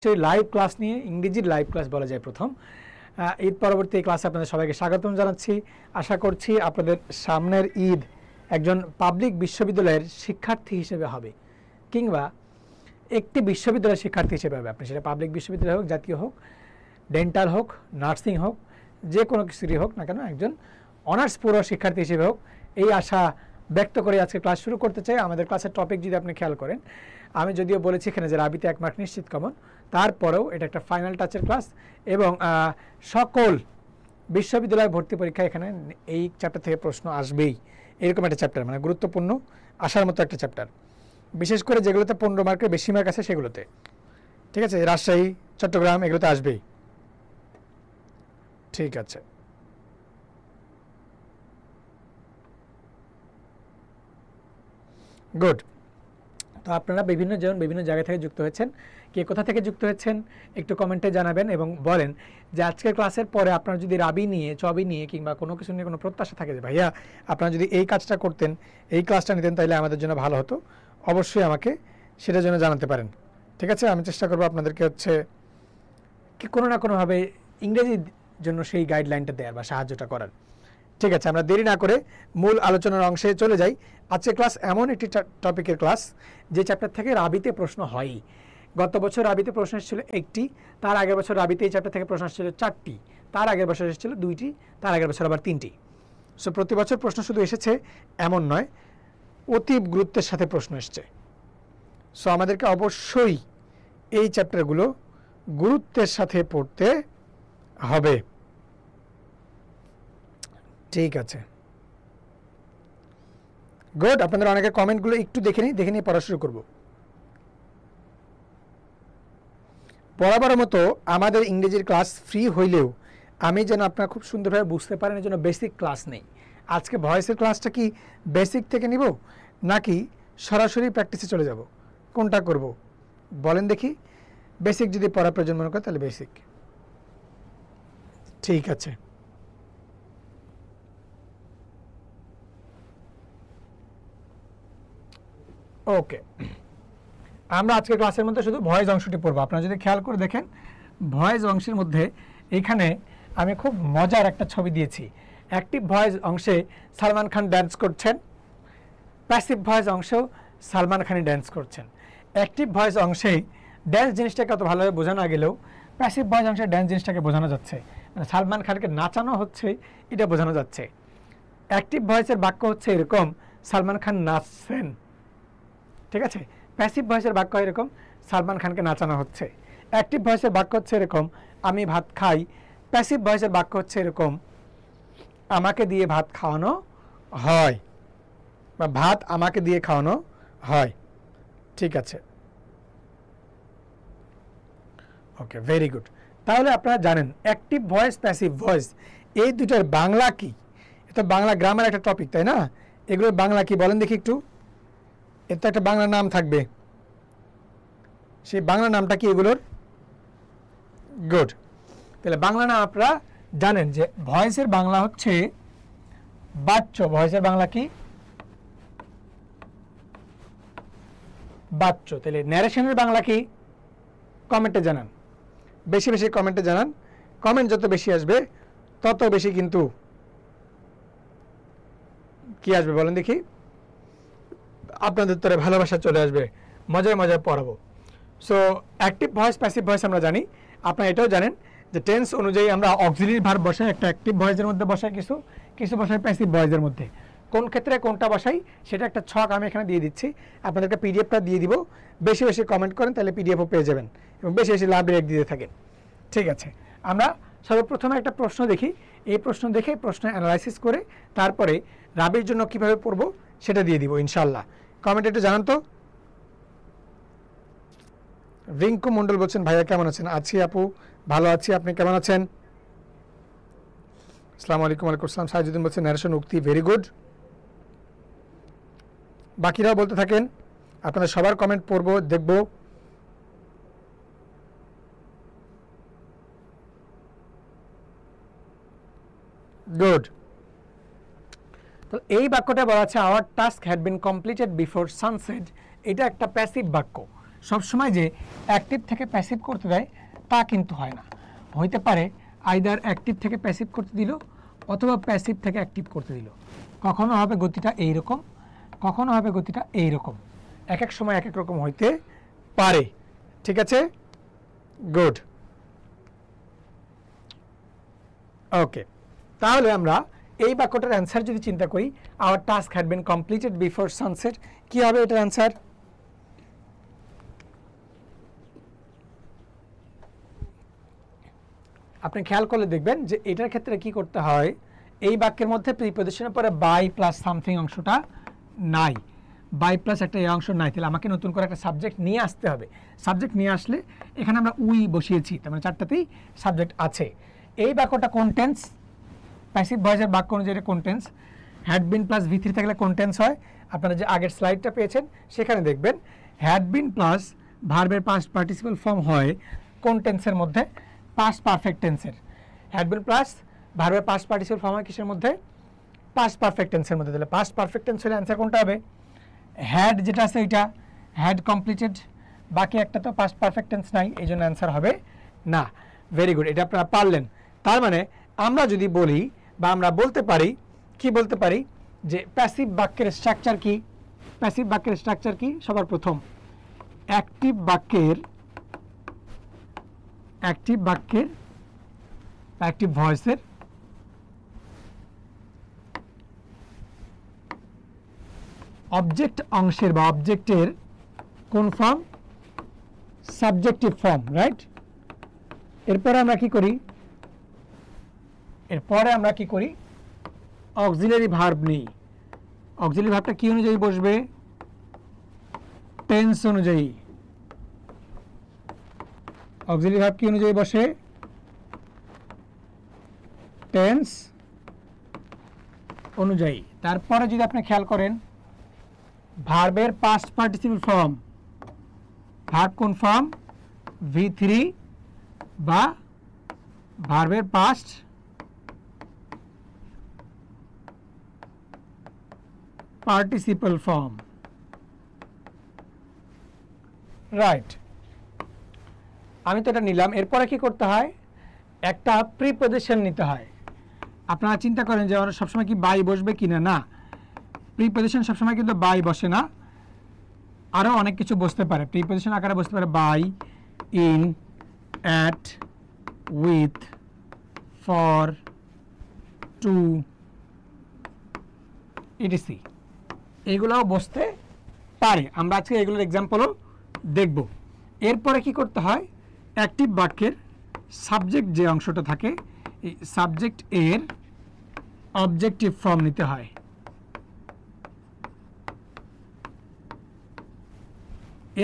সেই live class নিয়ে ইংরেজির লাইভ ক্লাস বলা যায় প্রথম। ঈদ পরবর্তী ক্লাসে আপনাদের সবাইকে স্বাগতম জানাচ্ছি। আশা করছি আপনাদের সামনের ঈদ একজন পাবলিক বিশ্ববিদ্যালয়ের শিক্ষার্থী হিসেবে হবে, কিংবা একটি বিশ্ববিদ্যালয়ের শিক্ষার্থী হিসেবে হবে। আপনি সেটা পাবলিক বিশ্ববিদ্যালয় হোক, জাতীয় হোক, ডেন্টাল হোক, নার্সিং হোক, যে কোনো কিছুরই হোক না কেন, একজন অনার্স পুরো শিক্ষার্থী হিসেবে হোক, এই আশা ব্যক্ত করে আজকে ক্লাস শুরু করতে চাই। আমাদের ক্লাসের টপিক যদি আপনি খেয়াল করেন, আমি যদিও বলেছি এখানে যে রাবিতে 1 মার্ক নিশ্চিত কমন, তারপরেও এটা একটা ফাইনাল টাচের ক্লাস এবং সকল বিশ্ববিদ্যালয় ভর্তি পরীক্ষা এখানে এই চ্যাপ্টার থেকে প্রশ্ন আসবেই। এরকম একটা চ্যাপ্টার, মানে গুরুত্বপূর্ণ আসার মতো একটা চ্যাপ্টার, বিশেষ করে যেগুলোতে 15 মার্কের বেশি মার্ক আছে সেগুলোতে। ঠিক আছে, রাজশাহী, চট্টগ্রাম এগুলোতে আসবেই। ঠিক আছে, গুড। তো আপনারা বিভিন্ন জায়গা থেকে যুক্ত হয়েছেন, কে কোথা থেকে যুক্ত হয়েছেন একটু কমেন্টে জানাবেন এবং বলেন যে আজকের ক্লাসের পরে আপনারা যদি রাবি নিয়ে, চবি নিয়ে কিংবা কোনো কিছু নিয়ে কোনো প্রত্যাশা থাকে যে ভাইয়া আপনারা যদি এই কাজটা করতেন, এই ক্লাসটা নিতেন, তাহলে আমাদের জন্য ভালো হতো, অবশ্যই আমাকে সেটার জন্য জানাতে পারেন। ঠিক আছে, আমি চেষ্টা করবো আপনাদেরকে কি কোনো না কোনোভাবে ইংরেজির জন্য সেই গাইডলাইনটা দেওয়ার বা সাহায্যটা করার। ঠিক আছে, আমরা দেরি না করে মূল আলোচনার অংশে চলে যাই। আজকে ক্লাস এমন একটি টপিকের ক্লাস যে চ্যাপ্টার থেকে রাবিতে প্রশ্ন হয়ই। গত বছর রাবিতে প্রশ্ন এসেছিল 1টি, তার আগের বছর রাবিতে এই চ্যাপ্টার থেকে প্রশ্ন এসেছিল 4টি, তার আগের বছর এসেছিল 2টি, তার আগের বছর আবার 3টি। সো প্রতি বছর প্রশ্ন শুধু এসেছে এমন নয়, অতি গুরুত্বের সাথে প্রশ্ন এসছে। সো আমাদেরকে অবশ্যই এই চ্যাপ্টারগুলো গুরুত্বের সাথে পড়তে হবে। ঠিক আছে, গুড। আপনাদের অনেকের কমেন্টগুলো একটু দেখে নিয়ে পড়া শুরু করব। বরাবর মতো আমাদের ইংরেজির ক্লাস ফ্রি হইলেও আমি যেন আপনারা খুব সুন্দরভাবে বুঝতে পারেন এর জন্য বেসিক ক্লাস নেই। আজকে ভয়েসের ক্লাসটা কি বেসিক থেকে নিব নাকি সরাসরি প্র্যাকটিসে চলে যাব, কোনটা করব বলেন দেখি? বেসিক যদি পড়া প্রয়োজন মনে করে তাহলে বেসিক। ঠিক আছে, ওকে। আমরা আজকে ক্লাসের মধ্যে শুধু ভয়েস অংশটি পড়বো। আপনারা যদি খেয়াল করে দেখেন, ভয়েস অংশের মধ্যে এখানে আমি খুব মজার একটা ছবি দিয়েছি। অ্যাক্টিভ ভয়েস অংশে সালমান খান ড্যান্স করছেন, প্যাসিভ ভয়েস অংশেও সালমান খানই ড্যান্স করছেন। অ্যাক্টিভ ভয়েস অংশেই ড্যান্স জিনিসটাকে অত ভালোভাবে বোঝানো না গেলেও প্যাসিভ ভয়েস অংশে ড্যান্স জিনিসটাকে বোঝানো যাচ্ছে, মানে সালমান খানকে নাচানো হচ্ছে এটা বোঝানো যাচ্ছে। অ্যাক্টিভ ভয়েসের বাক্য হচ্ছে এরকম, সালমান খান নাচছেন। ঠিক আছে, প্যাসিভ ভয়েসের বাক্য এরকম, সালমান খানকে নাচানো হচ্ছে। অ্যাক্টিভ ভয়েসের বাক্য হচ্ছে এরকম, আমি ভাত খাই। প্যাসিভ ভয়েসের বাক্য হচ্ছে এরকম, আমাকে দিয়ে ভাত খাওয়ানো হয়, বা ভাত আমাকে দিয়ে খাওয়ানো হয়। ঠিক আছে, ওকে, ভেরি গুড। তাহলে আপনারা জানেন অ্যাক্টিভ ভয়েস, প্যাসিভ ভয়েস এই দুটার বাংলা কি? এটা বাংলা গ্রামার একটা টপিক, তাই না? এগুলোর বাংলা কি বলেন দেখি একটু? এর তো একটা বাংলা নাম থাকবে, সেই বাংলা নামটা কি এগুলোর? গুড। তাহলে বাংলা নাম আপনারা জানেন যে ভয়েসের বাংলা হচ্ছে বাচ্য। ভয়েসের বাংলা কি? বাচ্য। তাহলে ন্যারেশনের বাংলা কি? কমেন্টে জানান, বেশি বেশি কমেন্টে জানান। কমেন্ট যত বেশি আসবে তত বেশি কিন্তু কি আসবে বলেন দেখি? আপনাদের উত্তরে ভালোবাসা চলে আসবে, মজায় মজায় পড়াবো। So active voice, passive voice আমরা জানি। আপনারা এটাও জানেন যে টেন্স অনুযায়ী আমরা অক্সিলারি ভার্ব বসাই, একটা অ্যাক্টিভ ভয়েসের মধ্যে বসাই, কিছু বসাই প্যাসিভ ভয়েসের মধ্যে। কোন ক্ষেত্রে কোনটা বসাই সেটা একটা ছক আমি এখানে দিয়ে দিচ্ছি, আপনাদেরকে পিডিএফটা দিয়ে দিব। বেশি বেশি কমেন্ট করেন, তাহলে পিডিএফও পেয়ে যাবেন, এবং বেশি বেশি লাভ রেট দিতে থাকেন। ঠিক আছে, আমরা সর্বপ্রথমে একটা প্রশ্ন দেখি। এই প্রশ্ন দেখে প্রশ্ন অ্যানালাইসিস করে তারপরে রাবির জন্য কীভাবে পড়বো সেটা দিয়ে দিব ইনশাল্লাহ। কমেন্ট একটু জানান তো। রিঙ্কু মন্ডল বলছেন, ভাইয়া কেমন আছেন? আছি আপু, ভালো আছি, আপনি কেমন আছেন? আসসালামু আলাইকুম। ওয়ালাইকুম আসসালাম। সাইজুদ্দিন বলছেন ন্যারেশন উক্তি, ভেরি গুড। বাকিরাও বলতে থাকেন, আপনাদের সবার কমেন্ট পড়বো, দেখব। গুড। তো এই বাক্যটা বলা আছে, our task had been completed before sunset. এটা একটা প্যাসিভ বাক্য। সবসময় যে অ্যাক্টিভ থেকে প্যাসিভ করতে দেয় তা কিন্তু হয় না, হইতে পারে আইদার অ্যাক্টিভ থেকে প্যাসিভ করতে দিল অথবা প্যাসিভ থেকে অ্যাক্টিভ করতে দিল। কখনো হবে গতিটা এইরকম, কখনো হবে গতিটা এইরকম, এক এক সময় এক এক রকম হইতে পারে। ঠিক আছে, গুড। ওকে, তাহলে আমরা এই বাক্যটার অ্যান্সার যদি চিন্তা করি, our task had been completed before sunset, কি হবে এটার অ্যান্সার? আপনি খেয়াল করলে দেখবেন যে এটার ক্ষেত্রে কি করতে হয়, এই বাক্যের মধ্যে প্রিপজিশনের পরে বাই প্লাস সামথিং অংশটা নাই, বাই প্লাস একটা এই অংশ নাই, তাহলে আমাকে নতুন করে একটা সাবজেক্ট নিয়ে আসতে হবে। সাবজেক্ট নিয়ে আসলে এখানে আমরা উই বসিয়েছি, তার মানে চারটাতেই সাবজেক্ট আছে। এই বাক্যটা কোন টেন্স? প্যাসিভ ভয়েসের বাক্য অনুযায়ী কোন টেন্স? হ্যাড বিন প্লাস ভি3 থাকলে কোন টেন্স হয়? আপনারা যে আগের স্লাইডটা পেয়েছেন সেখানে দেখবেন হ্যাড বিন প্লাস ভার্বের পাস্ট পার্টিসিপাল ফর্ম হয় কোন টেন্সের মধ্যে? পাস্ট পারফেক্ট টেন্সের। হ্যাড বিন প্লাস ভার্বের পাস্ট পার্টিসিপাল ফর্ম হয় কিসের মধ্যে? পাস্ট পারফেক্ট টেন্সের মধ্যে। তাহলে পাস্ট পারফেক্ট টেন্স হলে অ্যান্সার কোনটা হবে? হ্যাড যেটা আছে এটা হ্যাড কমপ্লিটেড, বাকি একটা তো পাস্ট পারফেক্ট টেন্স নাই, এই জন্য অ্যান্সার হবে না। ভেরি গুড, এটা আপনারা পারলেন। তার মানে আমরা যদি বলি বা আমরা বলতে পারি, কি বলতে পারি যে প্যাসিভ বাক্যের স্ট্রাকচার কি? প্যাসিভ বাক্যের স্ট্রাকচার কি? সবার প্রথম অ্যাক্টিভ বাক্যের অ্যাক্টিভ ভয়েসের অবজেক্ট অংশের বা অবজেক্টের কোন ফর্ম? Subjective form, right? এরপরে আমরা কি করি? অক্সিলারি ভার্ব নেই। অক্সিলারি ভার্বটা কি অনুযায়ী বসবে? টেন্স অনুযায়ী। অক্সিলারি ভার্ব কি অনুযায়ী বসে? টেন্স অনুযায়ী। তারপরে যদি আপনি খেয়াল করেন ভার্বের পাস্ট পার্টিসিপল ফর্ম, ভার্ব কোন ফর্ম? V3 বা ভার্বের পাস্ট পার্টিসিপল ফর্ম, রাইট? আমি তো এটা নিলাম। এরপরে কি করতে হয়? একটা প্রিপজিশন নিতে হয়। আপনারা চিন্তা করেন যে আমরা সবসময় কি বাই বসবে কিনা? না, প্রিপজিশন সবসময় কিন্তু বাই বসে না, আরও অনেক কিছু বসতে পারে। প্রিপজিশন আকারে বসতে পারে by, in, at, with, for, to, etc, এগুলোও বসতে পারে। আমরা আজকে এগুলোর এক্সাম্পলও দেখব। এরপরে কি করতে হয়? অ্যাক্টিভ বাক্যের সাবজেক্ট যে অংশটা থাকে, এই সাবজেক্ট এর অবজেক্টিভ ফর্ম নিতে হয়।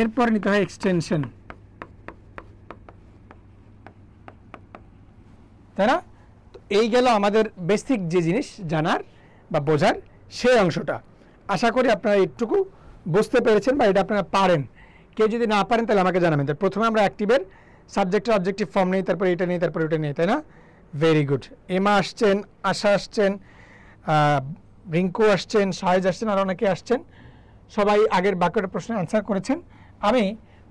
এরপর নিতে হয় এক্সটেনশন, তাই না? এই গেল আমাদের বেসিক যে জিনিস জানার বা বোঝার সেই অংশটা। আশা করি আপনারা একটুকু বুঝতে পেরেছেন বা এটা আপনারা পারেন। কেউ যদি না পারেন তাহলে আমাকে জানাবেন। প্রথমে আমরা অ্যাক্টিভের সাবজেক্টের অবজেক্টিভ ফর্ম নেই, তারপরে এটা নেই, তারপরে ওটা নেই, তাই না? Very good. এমা আসছেন, আশা আসছেন, রিঙ্কু আসছেন, সাহেজ আসছেন, আর অনেকে আসছেন। সবাই আগের বাক্যটা প্রশ্নের অ্যান্সার করেছেন। আমি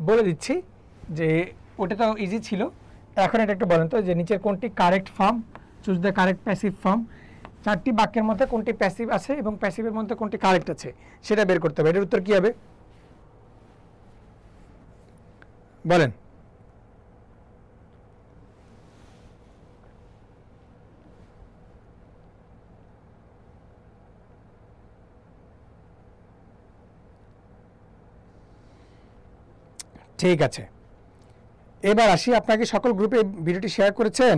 বলে দিচ্ছি যে ওটা তো ইজি ছিল। এখন এটা একটু বলেন তো যে নিচের কোনটি correct form? Choose the correct passive form. চারটি বাক্যের মধ্যে কোনটি প্যাসিভ আছে এবং প্যাসিভের মধ্যে কোনটি কারেক্ট আছে সেটা বের করতে হবে। এটার উত্তর কি হবে বলেন? ঠিক আছে, এবার আসি। আপনাকে সকল গ্রুপে ভিডিওটি শেয়ার করেছেন?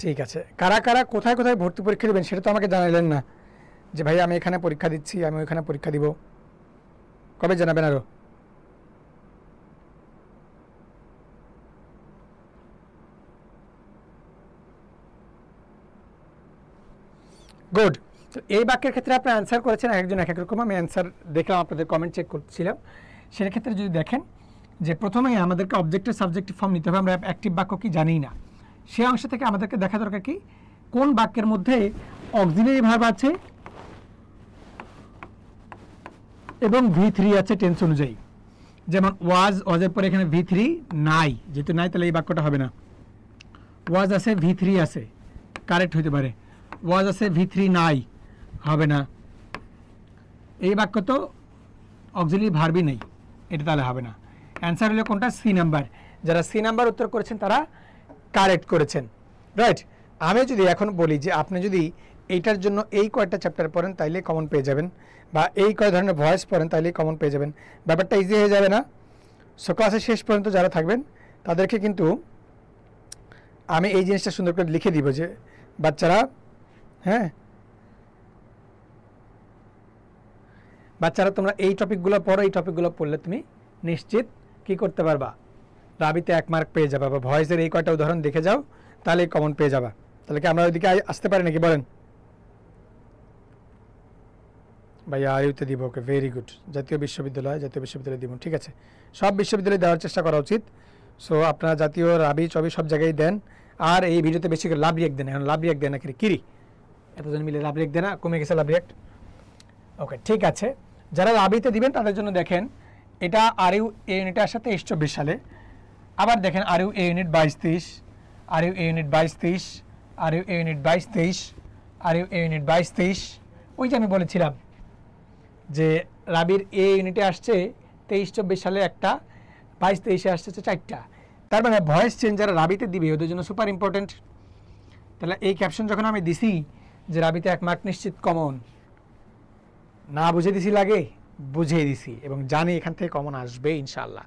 ঠিক আছে, কারা কারা কোথায় কোথায় ভর্তি পরীক্ষা দেবেন সেটা তো আমাকে জানালেন না, যে ভাই আমি এখানে পরীক্ষা দিচ্ছি, আমি ওইখানে পরীক্ষা দিব। কবে জানাবেন আরো? গুড। তো এই বাক্যের ক্ষেত্রে আপনি অ্যান্সার করেছেন একজন এক এক রকম। আমি অ্যান্সার দেখলাম, আপনাদের কমেন্ট চেক করছিলাম। সেক্ষেত্রে যদি দেখেন যে প্রথমেই আমাদেরকে অবজেক্টের সাবজেক্টিভ ফর্ম নিতে হবে। আমরা অ্যাক্টিভ বাক্য কি জানি না, সেই অংশ থেকে আমাদেরকে দেখা দরকার কি কোন বাক্যের মধ্যে অক্সিলারি ভার্ব আছে এবং V3 আছে টেন্স অনুযায়ী। যেমন ওয়াজের পরে এখানে V3 নাই, যেহেতু নাই তাহলে এই বাক্যটা হবে না। ওয়াজ আছে V3 আছে, কারেক্ট হইতে পারে। ওয়াজ আছে V3 নাই, হবে না। এই বাক্য তো অক্সিলারি ভার্বই নেই, এটা তাহলে হবে না। অ্যান্সার হলো কোনটা? C number. যারা সি নাম্বার উত্তর করেছেন তারা কারেক্ট করেছেন, রাইট। আমি যদি এখন বলি যে আপনি যদি এইটার জন্য এই কয়টা চ্যাপ্টার পড়েন তাইলে কমন পেয়ে যাবেন, বা এই কয় ধরনের ভয়েস পড়েন তাইলে কমন পেয়ে যাবেন, ব্যাপারটা ইজি হয়ে যাবে না? সো ক্লাসের শেষ পর্যন্ত যারা থাকবেন তাদেরকে কিন্তু আমি এই জিনিসটা সুন্দর করে লিখে দিব যে বাচ্চারা, হ্যাঁ বাচ্চারা তোমরা এই টপিকগুলো পড়ো, এই টপিকগুলো পড়লে তুমি নিশ্চিত কি করতে পারবা, রাবিতে 1 মার্ক পেয়ে যাবা। বা ভয়েসের এই কয়টা উদাহরণ দেখে যাও, তাহলে কমন পেয়ে যাবা। তাহলে কি আমরা ওইদিকে আসতে পারি নাকি বলেন? ভাইয়া আয়ুতে দিব, ওকে, ভেরি গুড। জাতীয় বিশ্ববিদ্যালয় দিব, ঠিক আছে। সব বিশ্ববিদ্যালয়ে দেওয়ার চেষ্টা করা উচিত। সো আপনারা জাতীয় রাবি চবি সব জায়গায় দেন। আর এই ভিডিওতে বেশি করে লাভ রিয়েক্ট দেন। এখন লাভ রিয়েক্ট দেন না কিরি, এতজন মিলে লাভ রিয়েক্ট দেন না, কমে গেছে লাভ রিয়েক্ট। ওকে, ঠিক আছে। যারা রাবিতে দিবেন তাদের জন্য দেখেন এটা আরইউ এ ইউনিটে আসা 23-24 সালে। আবার দেখেন আরইউ এ ইউনিট 22-23, আরইউ এ ইউনিট 22-23, আরইউ এ ইউনিট 22-23, আরইউ এ ইউনিট 22-23। ওই যে আমি বলেছিলাম যে রাবির এ ইউনিটে আসছে 23-24 সালে একটা, 22-23-এ আসছে 4টা। তার মানে ভয়েস চেঞ্জ যারা রাবিতে দিবে ওদের জন্য সুপার ইম্পর্টেন্ট। তাহলে এই ক্যাপশন যখন আমি দিছি যে রাবিতে 1 মার্ক নিশ্চিত কমন, না বুঝে দিছি লাগে, বুঝিয়ে দিছি এবং জানি এখান থেকে কমন আসবে ইনশাআল্লাহ।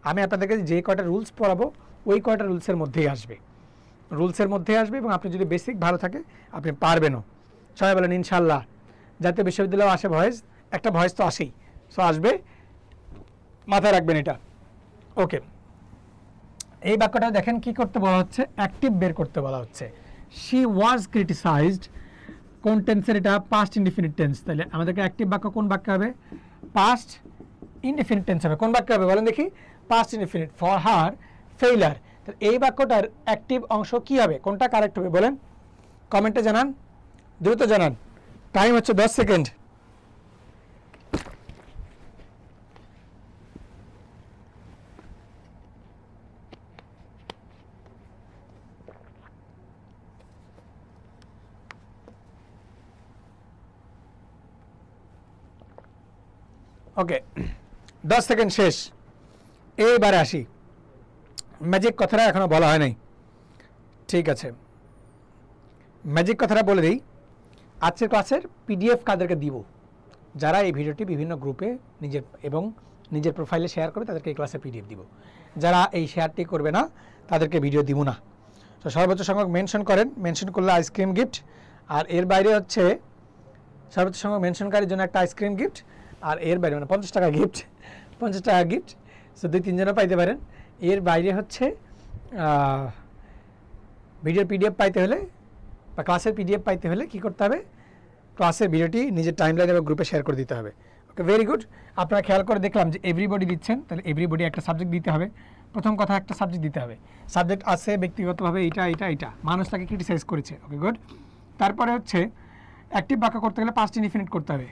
আমি আপনাদেরকে যে কয়টা রুলস পড়াবো ওই কয়টা রুলসের মধ্যেই আসবে, এবং আপনি যদি বেসিক ভালো থাকে আপনি পারবেনও। সবাই বলেন ইনশাআল্লাহ। জাতীয় বিশ্ববিদ্যালয়ে আসে ভয়েস, একটা ভয়েস তো আসেই, সো আসবে, মাথায় রাখবেন এটা। ওকে, এই বাক্যটা দেখেন কি করতে বলা হচ্ছে, অ্যাক্টিভ বের করতে বলা হচ্ছে। শি ওয়াজ ক্রিটিসাইজড, কোন টেন্সের এটা? Past indefinite tense. তাহলে আমাদেরকে অ্যাক্টিভ বাক্য কোন বাক্য হবে? পাস্ট ইনডিফিনিট টেন্স হবে। কোন বাক্য হবে বলেন দেখি? Past indefinite. For her failure. তাহলে এই বাক্যটার অ্যাক্টিভ অংশ কি হবে, কোনটা কারেক্ট হবে বলেন? কমেন্টে জানান, দ্রুত জানান। টাইম হচ্ছে 10 সেকেন্ড। ওকে, 10 সেকেন্ড শেষ। এইবারে আসি, ম্যাজিক কথাটা এখনো বলা হয় নাই, ঠিক আছে। ম্যাজিক কথাটা বলে দিই। আজকের ক্লাসের পিডিএফ কাদেরকে দিব? যারা এই ভিডিওটি বিভিন্ন গ্রুপে নিজের প্রোফাইলে শেয়ার করবে তাদেরকে এই ক্লাসের পিডিএফ দিব। যারা এই শেয়ারটি করবে না তাদেরকে ভিডিও দিব না। তো সর্বোচ্চ সংখ্যক মেনশন করেন, মেনশন করলে আইসক্রিম গিফট। আর এর বাইরে হচ্ছে সর্বোচ্চ সংখ্যক মেনশনকারীর জন্য একটা আইসক্রিম গিফট। আর এর বাইরে মানে 50 টাকা গিফট, 50 টাকা গিফট, সো 2-3 জনও পাইতে পারেন। এর বাইরে হচ্ছে ভিডিওর পিডিএফ পাইতে হলে বা ক্লাসের পিডিএফ পাইতে হলে কী করতে হবে? ক্লাসের ভিডিওটি নিজের টাইমলাইনে বা গ্রুপে শেয়ার করে দিতে হবে। ওকে, ভেরি গুড। আপনারা খেয়াল করে দেখলাম যে এভরিবডি দিচ্ছেন, তাহলে এভরিবডি একটা সাবজেক্ট দিতে হবে। প্রথম কথা একটা সাবজেক্ট দিতে হবে। সাবজেক্ট আছে ব্যক্তিগতভাবে এইটা মানুষ তাকে ক্রিটিসাইজ করেছে। ওকে, গুড। তারপরে হচ্ছে অ্যাক্টিভ বাক্য করতে গেলে পাস্ট ইনডিফিনিট করতে হবে।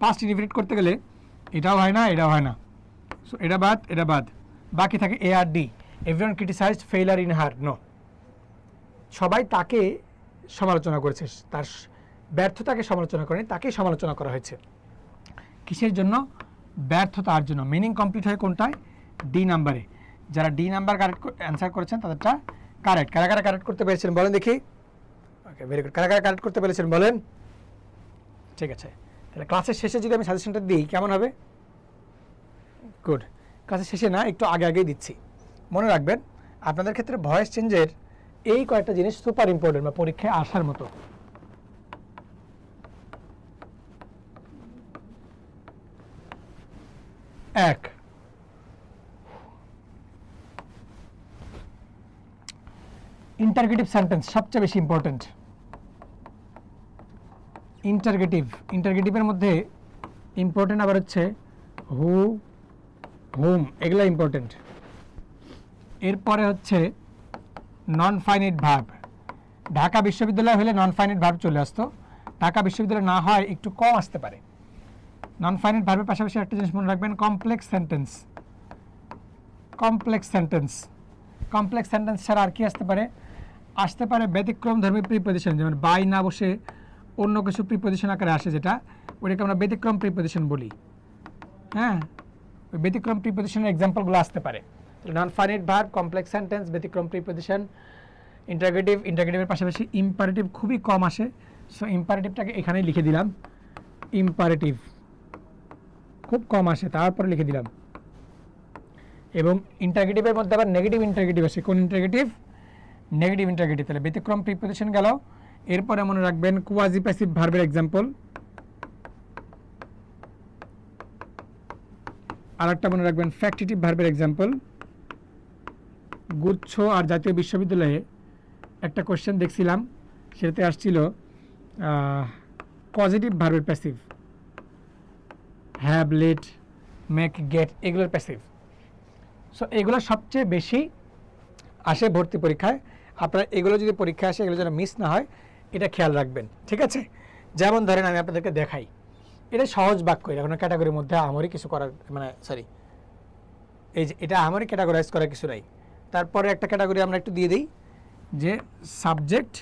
পাস্ট ইনডিফিনিট করতে গেলে এটাও হয় না, এটাও হয় না, সো এটা বাদ, বাকি থাকে A R D. Everyone criticised failure in her, no. সবাই তাকে সমালোচনা করেছে, তার ব্যর্থতাকে সমালোচনা করেনি, তাকেই সমালোচনা করা হয়েছে। কিসের জন্য? ব্যর্থতার জন্য। মিনিং কমপ্লিট হয় কোনটায়? ডি নাম্বারে। যারা ডি নাম্বার কারেক্ট অ্যান্সার করেছেন তাদেরটা কারেক্ট। কারা কারা কারেক্ট করতে পেরেছেন বলেন দেখি? ওকে, ভেরি গুড। কারা কারা কারেক্ট করতে পেরেছেন বলেন? ঠিক আছে। তাহলে ক্লাসের শেষে যদি আমি সাজেশনটা দিই কেমন হবে? গুড। ক্লাসের শেষে না, একটু আগেই দিচ্ছি। মনে রাখবেন আপনাদের ক্ষেত্রে ভয়েস চেঞ্জের এই কয়েকটা জিনিস সুপার ইম্পর্টেন্ট বা পরীক্ষায় আসার মতো। এক, ইন্টারগেটিভ সেন্টেন্স সবচেয়ে বেশি ইম্পর্টেন্ট। ইন্টারগেটিভের মধ্যে ইম্পর্টেন্ট আবার হচ্ছে হু, হুম, এগুলো ইম্পর্টেন্ট। এরপরে হচ্ছে নন ফাইনাইট ভার্ব। ঢাকা বিশ্ববিদ্যালয় হলে নন ফাইনাইট ভার্ব চলে আসতো, ঢাকা বিশ্ববিদ্যালয় না হয় একটু কম আসতে পারে। নন ফাইনাইট ভার্বের পাশাপাশি একটা জিনিস মনে রাখবেন, complex sentence. Complex sentence, complex sentence ছাড়া আর কি আসতে পারে? আসতে পারে ব্যতিক্রমধর্মী প্রিপোজিশন, যেমন বাই না বসে অন্য কিছু প্রিপোজিশন আকারে আসে, যেটা ওটাকে আমরা ব্যতিক্রম প্রিপোজিশন বলি। হ্যাঁ, ওই ব্যতিক্রম প্রিপোজিশনের এক্সাম্পলগুলো আসতে পারে। Non finite verb, complex sentence, ব্যতিক্রম প্রিপোজিশন, ইন্টারগেটিভ। ইন্টারগেটিভের পাশাপাশি ইম্পারেটিভ খুবই কম আসে, সো ইম্পারেটিভটাকে এখানেই লিখে দিলাম। ইম্পারেটিভ খুব কম আসে, তারপরে লিখে দিলাম। এবং ইন্টারগেটিভের মধ্যে আবার নেগেটিভ ইন্টারগেটিভ আসে। কোন ইন্টারগেটিভ? Negative interrogative. তাহলে ব্যতিক্রম প্রিপোজিশন গেল। এরপরে মনে রাখবেন কোয়াজি প্যাসিভ ভার্বের এক্সাম্পল। আর একটা মনে রাখবেন ফ্যাক্টিটিভ ভার্বের এক্সাম্পল। গুচ্ছ আর জাতীয় বিশ্ববিদ্যালয়ে একটা কোশ্চেন দেখছিলাম, সেটাতে আসছিল পজিটিভ ভার্বের passive, have, let, make, get, এগুলোর প্যাসিভ। সো এগুলো সবচেয়ে বেশি আসে ভর্তি পরীক্ষায়। আপনারা এগুলো যদি পরীক্ষায় আসে, এগুলো যেন মিস না হয়, এটা খেয়াল রাখবেন, ঠিক আছে? যেমন ধরেন আমি আপনাদেরকে দেখাই, এটা সহজ বাক্য, এটা কোনো ক্যাটাগরির মধ্যে আমারই কিছু করার, মানে সরি, এই যে এটা আমারই ক্যাটাগরাইজ করার কিছু নাই। তারপরে একটা ক্যাটাগরি আমরা একটু দিয়ে দিই, যে সাবজেক্ট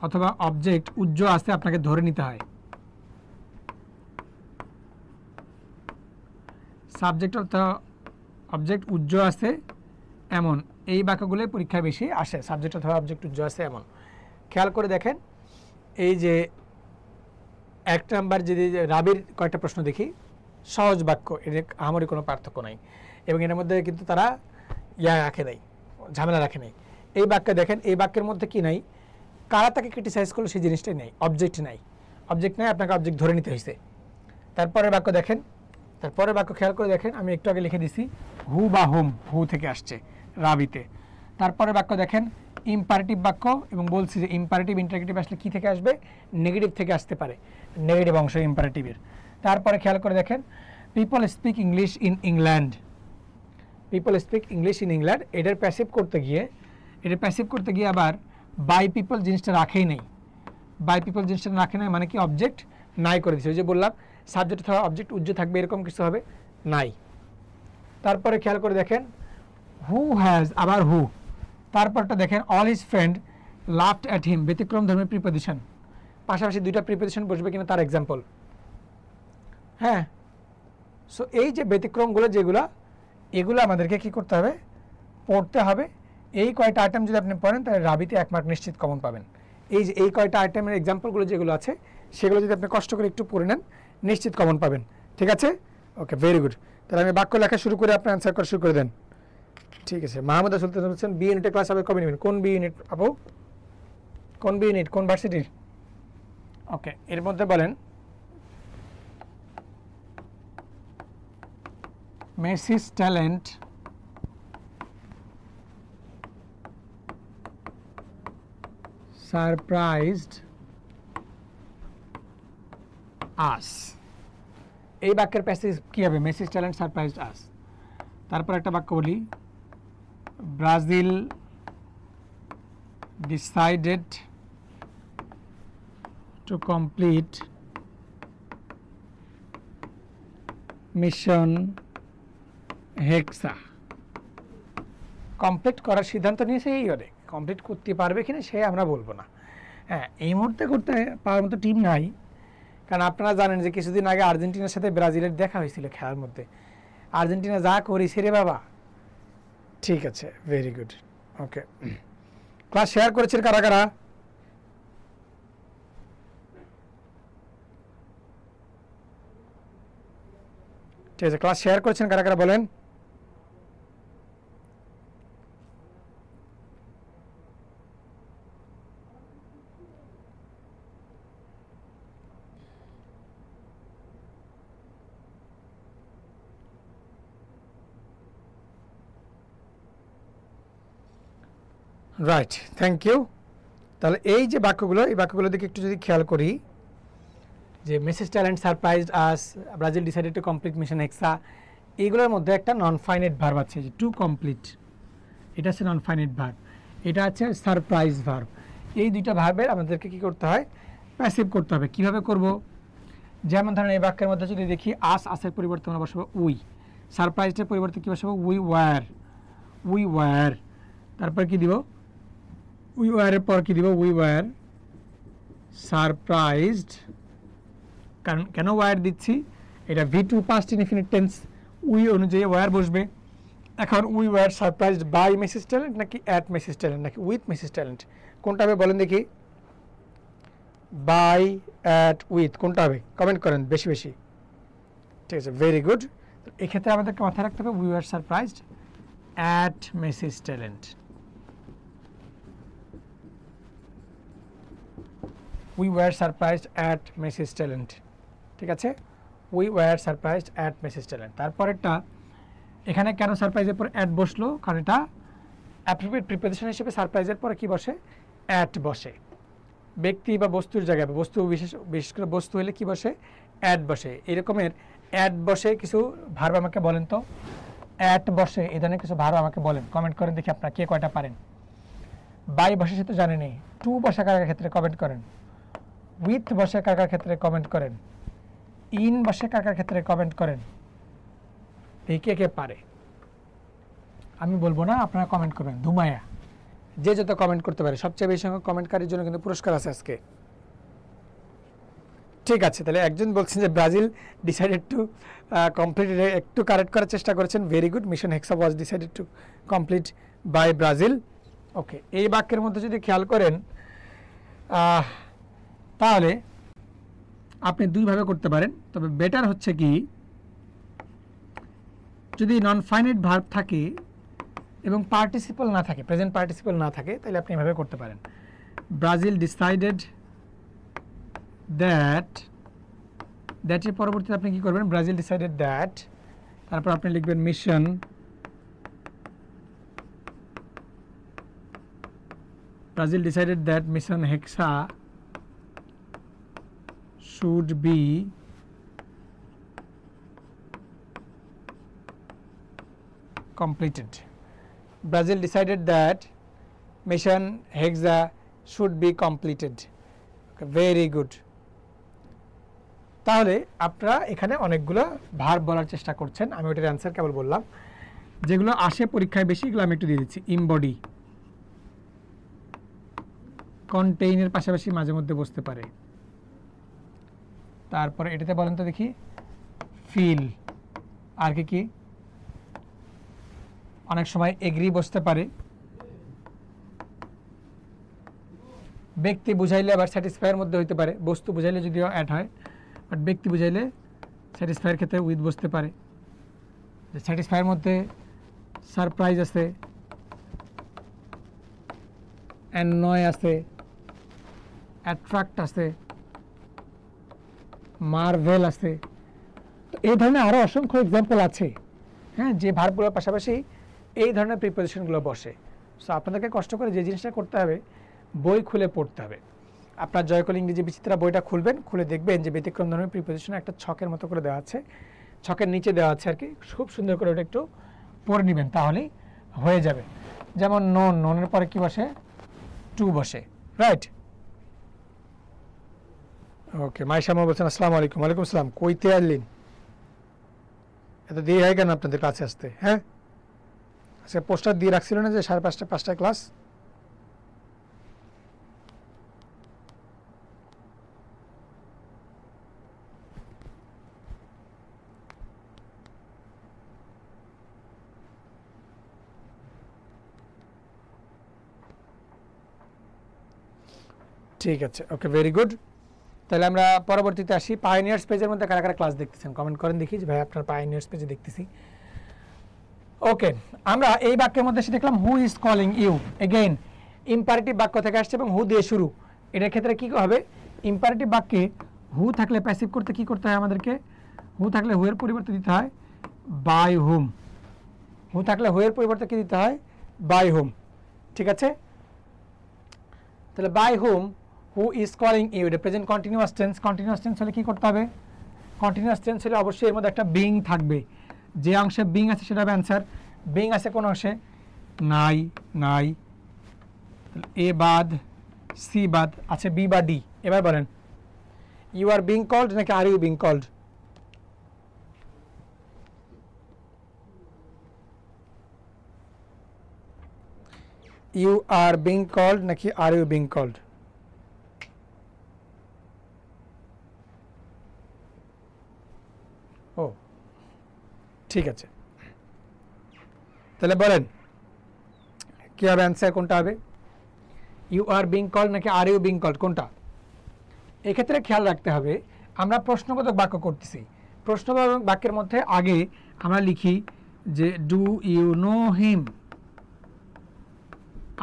অথবা অবজেক্ট উজ্জ্ব আসতে আপনাকে ধরে নিতে হয়। সাবজেক্ট অথবা অবজেক্ট উজ্জ্ব আসে এমন এই বাক্যগুলোই পরীক্ষায় বেশি আসে। সাবজেক্ট অথবা অবজেক্ট উজ্জ্ব আসে এমন। খেয়াল করে দেখেন, এই যে এক নাম্বার যদি রাবির কয়েকটা প্রশ্ন দেখি, সহজ বাক্য, এর আমারই কোনো পার্থক্য নাই, এবং এর মধ্যে কিন্তু তারা রাখে নাই, ঝামেলা রাখে নাই। এই বাক্যে দেখেন, এই বাক্যের মধ্যে কি নাই? কারা তাকে ক্রিটিসাইজ করলো সেই জিনিসটাই নাই, অবজেক্ট নাই। অবজেক্ট নাই, আপনাকে অবজেক্ট ধরে নিতে হয়েছে। তারপরে বাক্য দেখেন, তারপরে বাক্য খেয়াল করে দেখেন, আমি একটু আগে লিখে দিছি হু বা হোম, হু থেকে আসছে রাবিতে। তারপরে বাক্য দেখেন ইম্পারেটিভ বাক্য, এবং বলছি যে ইম্পারেটিভ ইন্টারগেটিভ আসলে কি থেকে আসবে? নেগেটিভ থেকে আসতে পারে, নেগেটিভ অংশ ইম্পারেটিভের। তারপরে খেয়াল করে দেখেন people speak English in England. People speak English in England, এটার প্যাসিভ করতে গিয়ে আবার বাই পিপল জিনিসটা রাখেই নেই। বাই পিপল জিনিসটা রাখে নাই মানে কি? অবজেক্ট নাই করে দিচ্ছে। ওই যে বললাম সাবজেক্ট অথবা অবজেক্ট উজ্জ্ব থাকবে, এরকম কিছু হবে নাই। তারপরে খেয়াল করে দেখেন হু হ্যাজ, আবার হু। তারপরটা দেখেন all his friend laughed at him, ব্যতিক্রম ধর্মের প্রিপোজিশন। পাশাপাশি দুইটা প্রিপোজিশন বসবে কিনা তার এক্সাম্পল। হ্যাঁ, সো এই যে ব্যতিক্রমগুলো যেগুলো, এগুলো আমাদেরকে কি করতে হবে? পড়তে হবে। এই কয়টা আইটেম যদি আপনি পড়েন, তাহলে রাবিতে 1 মার্ক নিশ্চিত কমন পাবেন। এই যে এই কয়টা আইটেমের এক্সাম্পলগুলো যেগুলো আছে, সেগুলো যদি আপনি কষ্ট করে একটু পড়ে নেন, নিশ্চিত কমন পাবেন, ঠিক আছে? ওকে, ভেরি গুড। তাহলে আমি বাক্য লেখা শুরু করে আপনি অ্যান্সার করা শুরু করে দেন, ঠিক আছে? মাহমুদ সুলতান বলছেন বি ইউনিটের ক্লাস হবে কবে নেবেন? কোন বি ইউনিট আপু? কোন বি ইউনিট, কোন ভার্সিটির? ওকে, এর মধ্যে বলেন মেসিস ট্যালেন্ট সারপ্রাইজড আস। এই বাক্যের প্যাসেজ কি হবে? মেসিস ট্যালেন্ট সারপ্রাইজড আস। তারপর একটা বাক্য বলি, Brazil decided to complete mission hexa. Complete করার সিদ্ধান্ত নিয়েছে, এই অনেক কমপ্লিট করতে পারবে কিনা সে আমরা বলবো না। হ্যাঁ, এই মুহূর্তে করতে পারার মতো টিম নাই, কারণ আপনারা জানেন যে কিছুদিন আগে আর্জেন্টিনার সাথে ব্রাজিলের দেখা হয়েছিল খেলার মধ্যে। আর্জেন্টিনা যা করেছে রে বাবা। ঠিক আছে, ভেরি গুড। ওকে, ক্লাস শেয়ার করেছেন কারা কারা? ঠিক আছে, ক্লাস শেয়ার করেছেন কারা কারা বলেন? Right, thank you. তাহলে এই যে বাক্যগুলো, এই বাক্যগুলো দিকে একটু যদি খেয়াল করি, যে Messi's talent surprised us, Brazil decided to complete mission hexa, এইগুলোর মধ্যে একটা নন ফাইনাইট ভার্ব আছে, যে টু কমপ্লিট, এটা হচ্ছে নন ফাইনাইট ভার্ব, এটা হচ্ছে সারপ্রাইজ ভার্ব। এই দুইটা ভার্বের আমাদেরকে কি করতে হয়, প্যাসিভ করতে হবে। কিভাবে করব, যেমন ধরেন এই বাক্যের মধ্যে যদি দেখি আসের পরিবর্তে আমরা বসাবো উই, সারপ্রাইজের পরিবর্তে কি বসাবো, উই ওয়্যার, তারপর কি দিব, উই ওয়্যারের পর কি দিব, উই ওয়্যার সারপ্রাইজড। কারণ কেন ওয়্যার দিচ্ছি, এটা V2 past indefinite tense, we অনুযায়ী ওয়্যার বসবে। এখন we were surprised by Mrs talent নাকি অ্যাট মিসেস ট্যালেন্ট নাকি উইথ মিসেস ট্যালেন্ট, কোনটা হবে বলেন দেখি, বাই, অ্যাট, উইথ, কোনটা হবে কমেন্ট করেন বেশি বেশি। ঠিক আছে, ভেরি গুড। এক্ষেত্রে আমাদেরকে মাথায় রাখতে হবে we were surprised at Mrs talent, we were surprised at Mrs talent. ঠিক আছে, we were surprised at Mrs talent. তারপরেরটা, এখানে কেন সারপ্রাইজের পর অ্যাট বসলো, কারণ এটা অ্যাপ্রোপ্রিয়েট প্রিপোজিশন হিসেবে সারপ্রাইজের পরে কি বসে, অ্যাট বসে। ব্যক্তি বা বস্তুর জায়গায়, বস্তু বিশেষ করে বস্তু হলে কি বসে, অ্যাট বসে। এরকমের অ্যাট বসে কিছু ভার্ব আমাকে বলেন তো, অ্যাট বসে এই ধরনের কিছু ভার্ব আমাকে বলেন, কমেন্ট করেন দেখি আপনারা কে কয়টা পারেন। বাই বসে সে তো জানেনই, টু বসে কার কার ক্ষেত্রে কমেন্ট করেন, উইথ বসে কার কার ক্ষেত্রে কমেন্ট করেন, ইন বসে কার কার ক্ষেত্রে কমেন্ট করেন, এই কে কে পারে। আমি বলবো না, আপনারা কমেন্ট করবেন, ধুমায়া যে যত কমেন্ট করতে পারে, সবচেয়ে বেশি সংখ্যক কমেন্টকারীর জন্য কিন্তু পুরস্কার আছে আজকে। ঠিক আছে, তাহলে একজন বলছেন যে ব্রাজিল ডিসাইডেড টু কমপ্লিট, একটু কারেক্ট করার চেষ্টা করেছেন, very good. Mission hexa was decided to complete by Brazil. Okay, এই বাক্যের মধ্যে যদি খেয়াল করেন তাহলে আপনি দুইভাবে করতে পারেন, তবে বেটার হচ্ছে কি, যদি নন ফাইনাইট ভার্ব থাকে এবং পার্টিসিপল না থাকে, প্রেজেন্ট পার্টিসিপল না থাকে, তাহলে আপনি এভাবে করতে পারেন, ব্রাজিল ডিসাইডেড দ্যাট, দ্যাটের পরবর্তীতে আপনি কি করবেন, ব্রাজিল ডিসাইডেড দ্যাট, তারপর আপনি লিখবেন mission Brazil decided that mission hexa should be completed. Brazil decided that mission Hexa should be completed. Okay, very good. তাহলে আপনারা এখানে অনেকগুলো ভার্ব বলার চেষ্টা করছেন, আমি ওটার অ্যান্সার কেবল বললাম। যেগুলো আসে পরীক্ষায় বেশি, এগুলো আমি একটু দিয়ে দিচ্ছি। ইমবডি, কন্টেইনের পাশাপাশি মাঝে মধ্যে বসতে পারে। তারপরে এটাতে বলেন তো দেখি, ফিল, আর কি কি, অনেক সময় এগ্রি বসতে পারে। ব্যক্তি বুঝাইলে আবার স্যাটিসফাইয়ের মধ্যে হইতে পারে, বস্তু বুঝাইলে যদিও অ্যাড হয়, বাট ব্যক্তি বুঝাইলে স্যাটিসফাইয়ের ক্ষেত্রে উইথ বসতে পারে। স্যাটিসফাইয়ের মধ্যে সারপ্রাইজ আছে, অ্যানয় আছে, অ্যাট্রাক্ট আছে, মার্ভেল আছে। তো এই ধরনের আরও অসংখ্য এক্সাম্পল আছে, হ্যাঁ, যে ভার্বগুলোর পাশাপাশি এই ধরনের প্রিপোজিশনগুলো বসে। সো আপনাদেরকে কষ্ট করে যে জিনিসটা করতে হবে, বই খুলে পড়তে হবে। আপনার জয়কল ইংরেজি বিচিত্রা বইটা খুলবেন, খুলে দেখবেন যে ব্যতিক্রম ধরনের প্রিপোজিশন একটা ছকের মতো করে দেওয়া আছে, ছকের নিচে দেওয়া আছে আর কি, খুব সুন্দর করে ওটা একটু পড়ে নেবেন, তাহলেই হয়ে যাবে। যেমন নন, ননের পরে কি বসে, টু বসে, রাইট। ওকে, মাইশামা বলছেন আসসালামু আলাইকুম। ওয়ালাইকুম আসসালাম। কইতে আসলেন, এত দেরি হয় কেন আপনাদের কাছে আসতে? হ্যাঁ, আজকে পোস্টার দিয়ে রাখছিল না যে 5:30 5টায় ক্লাস। ঠিক আছে, ওকে, ভেরি গুড। তাহলে আমরা পরবর্তীতে আসি। পায়োনিয়ার্স পেজের মধ্যে কারা কারা ক্লাস দেখতেছেন কমেন্ট করেন দেখি, যে ভাই আপনার পায়োনিয়ার্স পেজে দেখতেছি। ওকে, আমরা এই বাক্যের মধ্যে এসে দেখলাম who is calling you, again imperative বাক্য থেকে আসছে এবং হু দিয়ে শুরু। এটার ক্ষেত্রে কি হবে, ইম্পারেটিভ বাক্যে হু থাকলে প্যাসিভ করতে কি করতে হয় আমাদেরকে, হু থাকলে হু এর পরিবর্তে দিতে হয় বাই হুম, হু থাকলে হু এর পরিবর্তে কি দিতে হয়, বাই হুম। ঠিক আছে, তাহলে by hmm, who is calling you, এটা present continuous tense. Continuous tense হলে কি করতে হবে, কন্টিনিউয়াস টেন্স হলে অবশ্যই এর মধ্যে একটা বিং থাকবে, যে অংশে বিং আছে সেটা হবে অ্যান্সার। বিং আছে কোন অংশে? নাই, নাই। এ বাদ, সি বাদ, আছে বি বা ডি। এবার বলেন ইউ আর বিং কল্ড নাকি are you being called? You are being called নাকি আর ইউ বিং কল্ড? ও ঠিক আছে, তাহলে বলেন কি হবে অ্যান্সার, কোনটা হবে? ইউ আর বিং কল্ড নাকি আর ইউ বিং কল্ড, কোনটা? এক্ষেত্রে খেয়াল রাখতে হবে আমরা প্রশ্নবোধক বাক্য করতেছি। প্রশ্নবোধক বাক্যের মধ্যে আগে আমরা লিখি যে ডু ইউ নো হিম,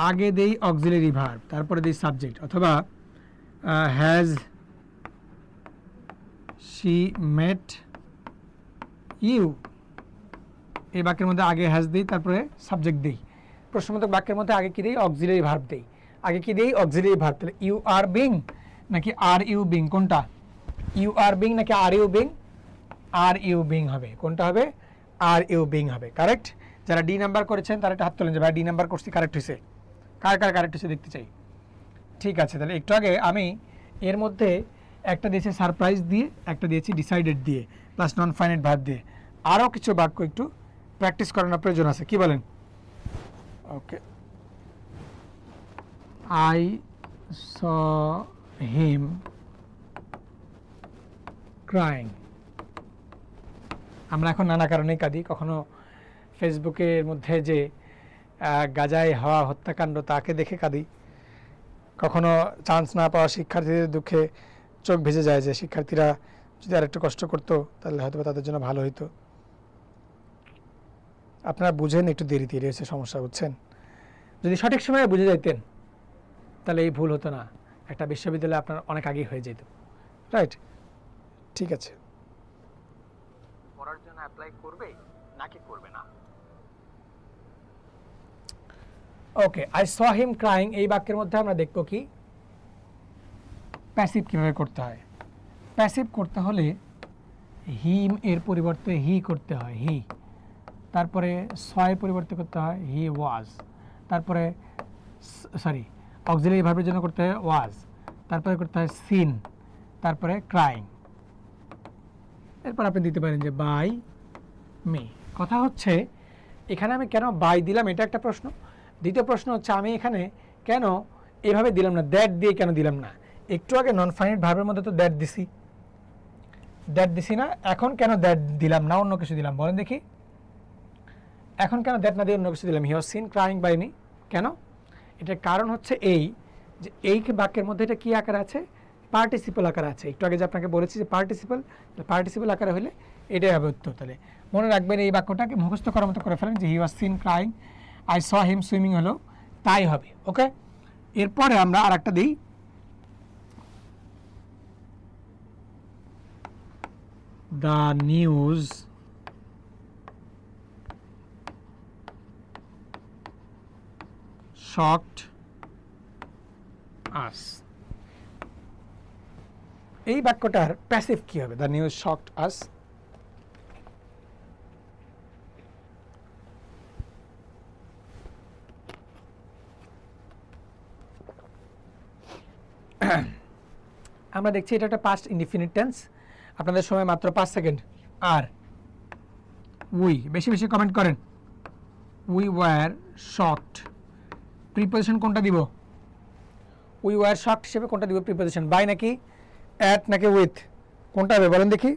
আগে দেই অক্সিলারি ভার্ব, তারপরে দেই সাবজেক্ট, অথবা হ্যাজ শি মেট ইউ, এই বাক্যের মধ্যে আগে হ্যাজ দেই তারপরে সাবজেক্ট দেই। প্রশ্নবোধক বাক্যের মধ্যে আগে কি দেই? অক্সিলারি ভার্ব দেই। আগে কি দেই? Auxiliary verb. তাহলে ইউ আর বিং নাকি আর ইউ বিং, কোনটা? ইউ আর বিং নাকি are you being? Are you being হবে। কোনটা হবে? আর ইউ বিং হবে। কারেক্ট। যারা ডি নাম্বার করেছেন তারা একটা হাত তোলেন যে ভাই ডি নাম্বার করছি কারেক্ট হয়েছে। কার কার কারেক্ট হয়েছে দেখতে চাই। ঠিক আছে, তাহলে একটু আগে আমি এর মধ্যে একটা দিয়েছি সারপ্রাইজ দিয়ে, একটা দিয়েছি ডিসাইডেড দিয়ে, প্লাস নন ফাইনাইট ভার্ব দিয়ে। আরও কিছু বাক্য একটু প্র্যাকটিস করানোর প্রয়োজন আছে, কি বলেন? ওকে, আই স হিম ক্রাইং। আমরা এখন নানা কারণেই কাঁদি। কখনো ফেসবুকের মধ্যে যে গাজায় হওয়া হত্যাকাণ্ড তাকে দেখে কাঁদি, কখনো চান্স না পাওয়া শিক্ষার্থীদের দুঃখে চোখ ভেজে যায় যে শিক্ষার্থীরা যদি আর একটু কষ্ট করতো তাহলে হয়তো তাদের জন্য ভালো হইতো। আপনারা বুঝেন একটু দেরি দেরি হচ্ছে সমস্যা, বুঝছেন? যদি সঠিক সময়ে বুঝে যাইতেন তাহলে এই ভুল হতো না, একটা বিশ্ববিদ্যালয়ে আপনার অনেক আগেই হয়ে যেত। রাইট, ঠিক আছে। পড়ার জন্য অ্যাপ্লাই করবে নাকি করবে না? ওকে, আই স হিম ক্রাইং, এই বাক্যের মধ্যে আমরা দেখব কি প্যাসিভ কিভাবে করতে হয়। প্যাসিভ করতে হলে হিম এর পরিবর্তে হি করতে হয়, হি। তারপরে সয়ের পরিবর্তে করতে হয় হি ওয়াজ। তারপরে সরি অক্সিলারি ভার্বের জন্য করতে হয় ওয়াজ। তারপরে করতে হয় সিন। তারপরে ক্রাইং। এরপর আপনি দিতে পারেন যে বাই মি। কথা হচ্ছে এখানে আমি কেন বাই দিলাম এটা একটা প্রশ্ন। দ্বিতীয় প্রশ্ন হচ্ছে আমি এখানে কেন এভাবে দিলাম না, দ্যাট দিয়ে কেন দিলাম না? একটু আগে নন ফাইনাইট ভার্বের মধ্যে তো দ্যাট দিছি, দ্যাট দিছি না? এখন কেন দ্যাট দিলাম না, অন্য কিছু দিলাম? বলেন দেখি, এখন কেন দ্যাট না দিয়ে অন্য কিছু দিলাম? He was seen crying by me, কেন? এটার কারণ হচ্ছে এই যে এই বাক্যের মধ্যে এটা কি আকার আছে? পার্টিসিপল আকার আছে। একটু আগে যে আপনাকে বলেছি যে পার্টিসিপল আকারে হলে এটাই হবে উত্তর। তাহলে মনে রাখবেন এই বাক্যটাকে মুখস্থ করার মতো করে ফেলেন যে he was seen crying, I saw him swimming হলো, তাই হবে। ওকে, এরপরে আমরা আর একটা দিই, দ্য নিউজ শকড আস। এই বাক্যটার প্যাসিভ কি হবে? দ্য নিউজ শকড আস। আমরা দেখছি এটা একটা পাস্ট ইনডিফিনিট টেন্স। আপনাদের সময় মাত্র 5 সেকেন্ড। আর উই, বেশি বেশি কমেন্ট করেন। উই ওয়ার শকড, প্রিপোজিশন কোনটা দিব? উই ওয়ার শকড হিসেবে কোনটা দিব প্রিপোজিশন? বাই নাকি অ্যাট নাকি উইথ, কোনটা হবে বলেন দেখি?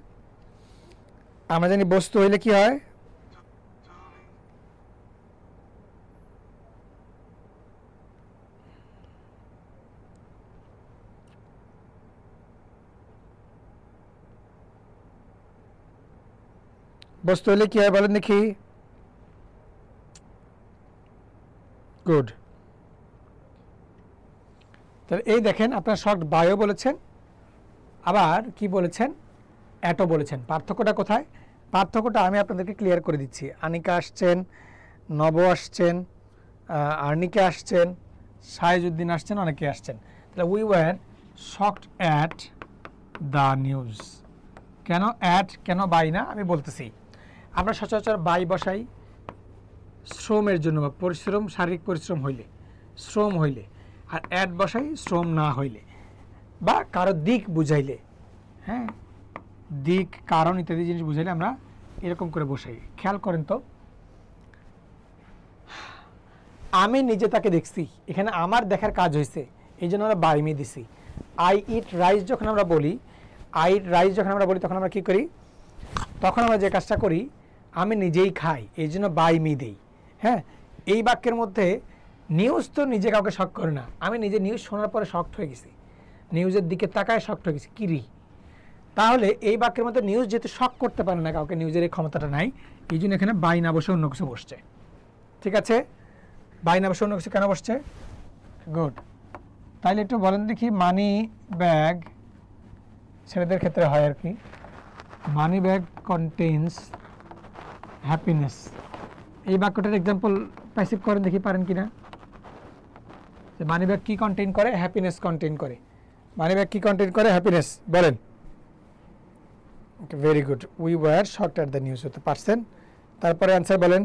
আমরা জানি বস্তু হইলে কি হয়? বস্তু হলে কি হয় বলেন দেখি? গুড। তাহলে এই দেখেন আপনারা শকড বাইও বলেছেন, আবার কি বলেছেন? অ্যাটও বলেছেন। পার্থক্যটা কোথায়? পার্থক্যটা আমি আপনাদেরকে ক্লিয়ার করে দিচ্ছি। আনিকা আসছেন, নব আসছেন, আর্নিকা আসছেন, সাইজউদ্দিন আসছেন, অনেকে আসছেন। তাহলে we were shocked at the news. কেন অ্যাট, কেন বাই না আমি বলতেছি। আমরা সচরাচর বাই বসাই শ্রমের জন্য বা পরিশ্রম, শারীরিক পরিশ্রম হইলে, শ্রম হইলে, আর অ্যাড বসাই শ্রম না হইলে বা কারো দিক বুঝাইলে, হ্যাঁ, দিক, কারণ ইত্যাদি জিনিস বুঝাইলে আমরা এরকম করে বসাই। খেয়াল করেন তো, আমি নিজে তাকে দেখছি, এখানে আমার দেখার কাজ হয়েছে, এই জন্য আমরা বাই মি দিছি। আই ইট রাইস যখন আমরা বলি, আই ইট রাইস যখন আমরা বলি, তখন আমরা কি করি? তখন আমরা যে কাজটা করি, আমি নিজেই খাই, এই জন্য বাই মি দিই। হ্যাঁ, এই বাক্যের মধ্যে নিউজ তো নিজে কাউকে শক করে না, আমি নিজে নিউজ শোনার পরে শকড হয়ে গেছি, নিউজের দিকে তাকায় শকড হয়ে গেছি, কিরি। তাহলে এই বাক্যের মধ্যে নিউজ যেহেতু শক করতে পারে না কাউকে, নিউজের এই ক্ষমতাটা নাই, এই জন্য এখানে বাই না বসে অন্য কিছু বসছে। ঠিক আছে, বাই না বসে অন্য কিছু কেন বসছে? গুড। তাইলে একটু বলেন দেখি, মানি ব্যাগ, ছেলেদের ক্ষেত্রে হয় আর কি, মানি ব্যাগ কন্টেইনস হ্যাপিনেস, এই বাক্যটার এক্সাম্পল প্যাসিভ করেন দেখি, পারেন কিনা? যে মানি ব্যাগ কি কন্টেইন করে? হ্যাপিনেস কন্টেইন করে। মানি ব্যাগ কি কন্টেইন করে? হ্যাপিনেস। বলেন। Very good, we were shocked at the news, হতে পারছেন। তারপরে অ্যান্সার বলেন।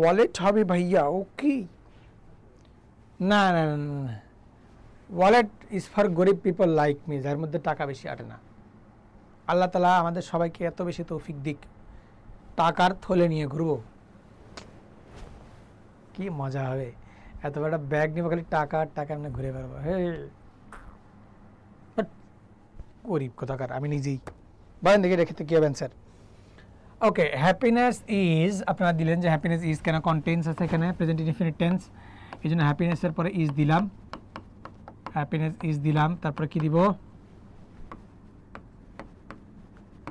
ওয়ালেট হবে ভাইয়া, ওকে। না না না না, ওয়ালেট ইজ ফর গরিব পিপল লাইক মি, যার মধ্যে টাকা বেশি আটে না। আল্লাহ তাআলা আমাদের সবাইকে এত বেশি তৌফিক দিক, টাকার থলে নিয়ে ঘুরবো, কি মজা হবে। এত বড় ব্যাগ নিয়ে খালি টাকা আর টাকা এমনি ঘুরে বেড়াবো, হে গরিব কোথাকার, আমি নিজেই। বলেন দেখি রেখে কি হবে অ্যান্সার? ওকে, হ্যাপিনেস ইজ, আপনারা দিলেন যে হ্যাপিনেস ইজ কেন, কন্টেন্স আছে এখানে প্রেজেন্ট ইনডিফিনিট টেন্স, এই জন্য হ্যাপিনেসের পরে ইজ দিলাম, হ্যাপিনেস ইজ দিলাম, তারপরে কি দিব?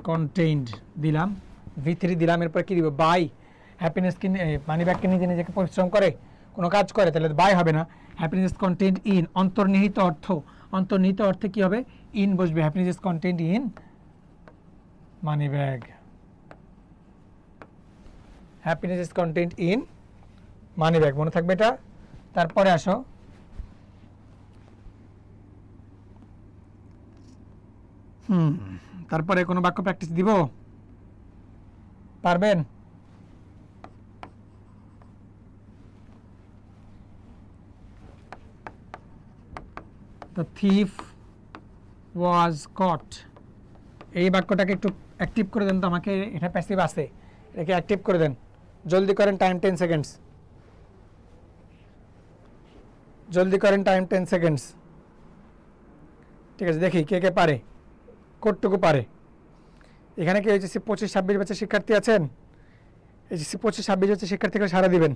কন্টেইনড দিলাম, V3 দিলাম, এরপরে কি দিব? বাই। হ্যাপিনেস কি মানি ব্যাগ কি নিজে নিজেকে পরিশ্রম করে, কোনো কাজ করে, তাহলে বাই হবে না। হ্যাপিনেস কন্টেইনড ইন, অন্তর্নিহিত অর্থ, অন্তর্নিহিত অর্থে কি হবে? ইন বসবে। Happiness is contained in money bag, happiness is contained in money bag, মনে থাকবে এটা। তারপরে আসো, তারপরে কোনো বাক্য প্র্যাকটিস দিব, পারবেন? দ্য থিফ ওয়াজ কট, এই বাক্যটাকে একটু অ্যাক্টিভ করে দেন তো আমাকে, এটা প্যাসিভ আছে, এটাকে অ্যাক্টিভ করে দেন, জলদি করেন, টাইম 10 সেকেন্ডস, জলদি করেন, টাইম 10 সেকেন্ডস। ঠিক আছে, দেখি কে কে পারে, কতটুকু পারে। এখানে কি এইচএসসি 25-26 ব্যাচের শিক্ষার্থী আছেন? এইচএসসি 25-26 ব্যাচের শিক্ষার্থীরা সারা দিবেন।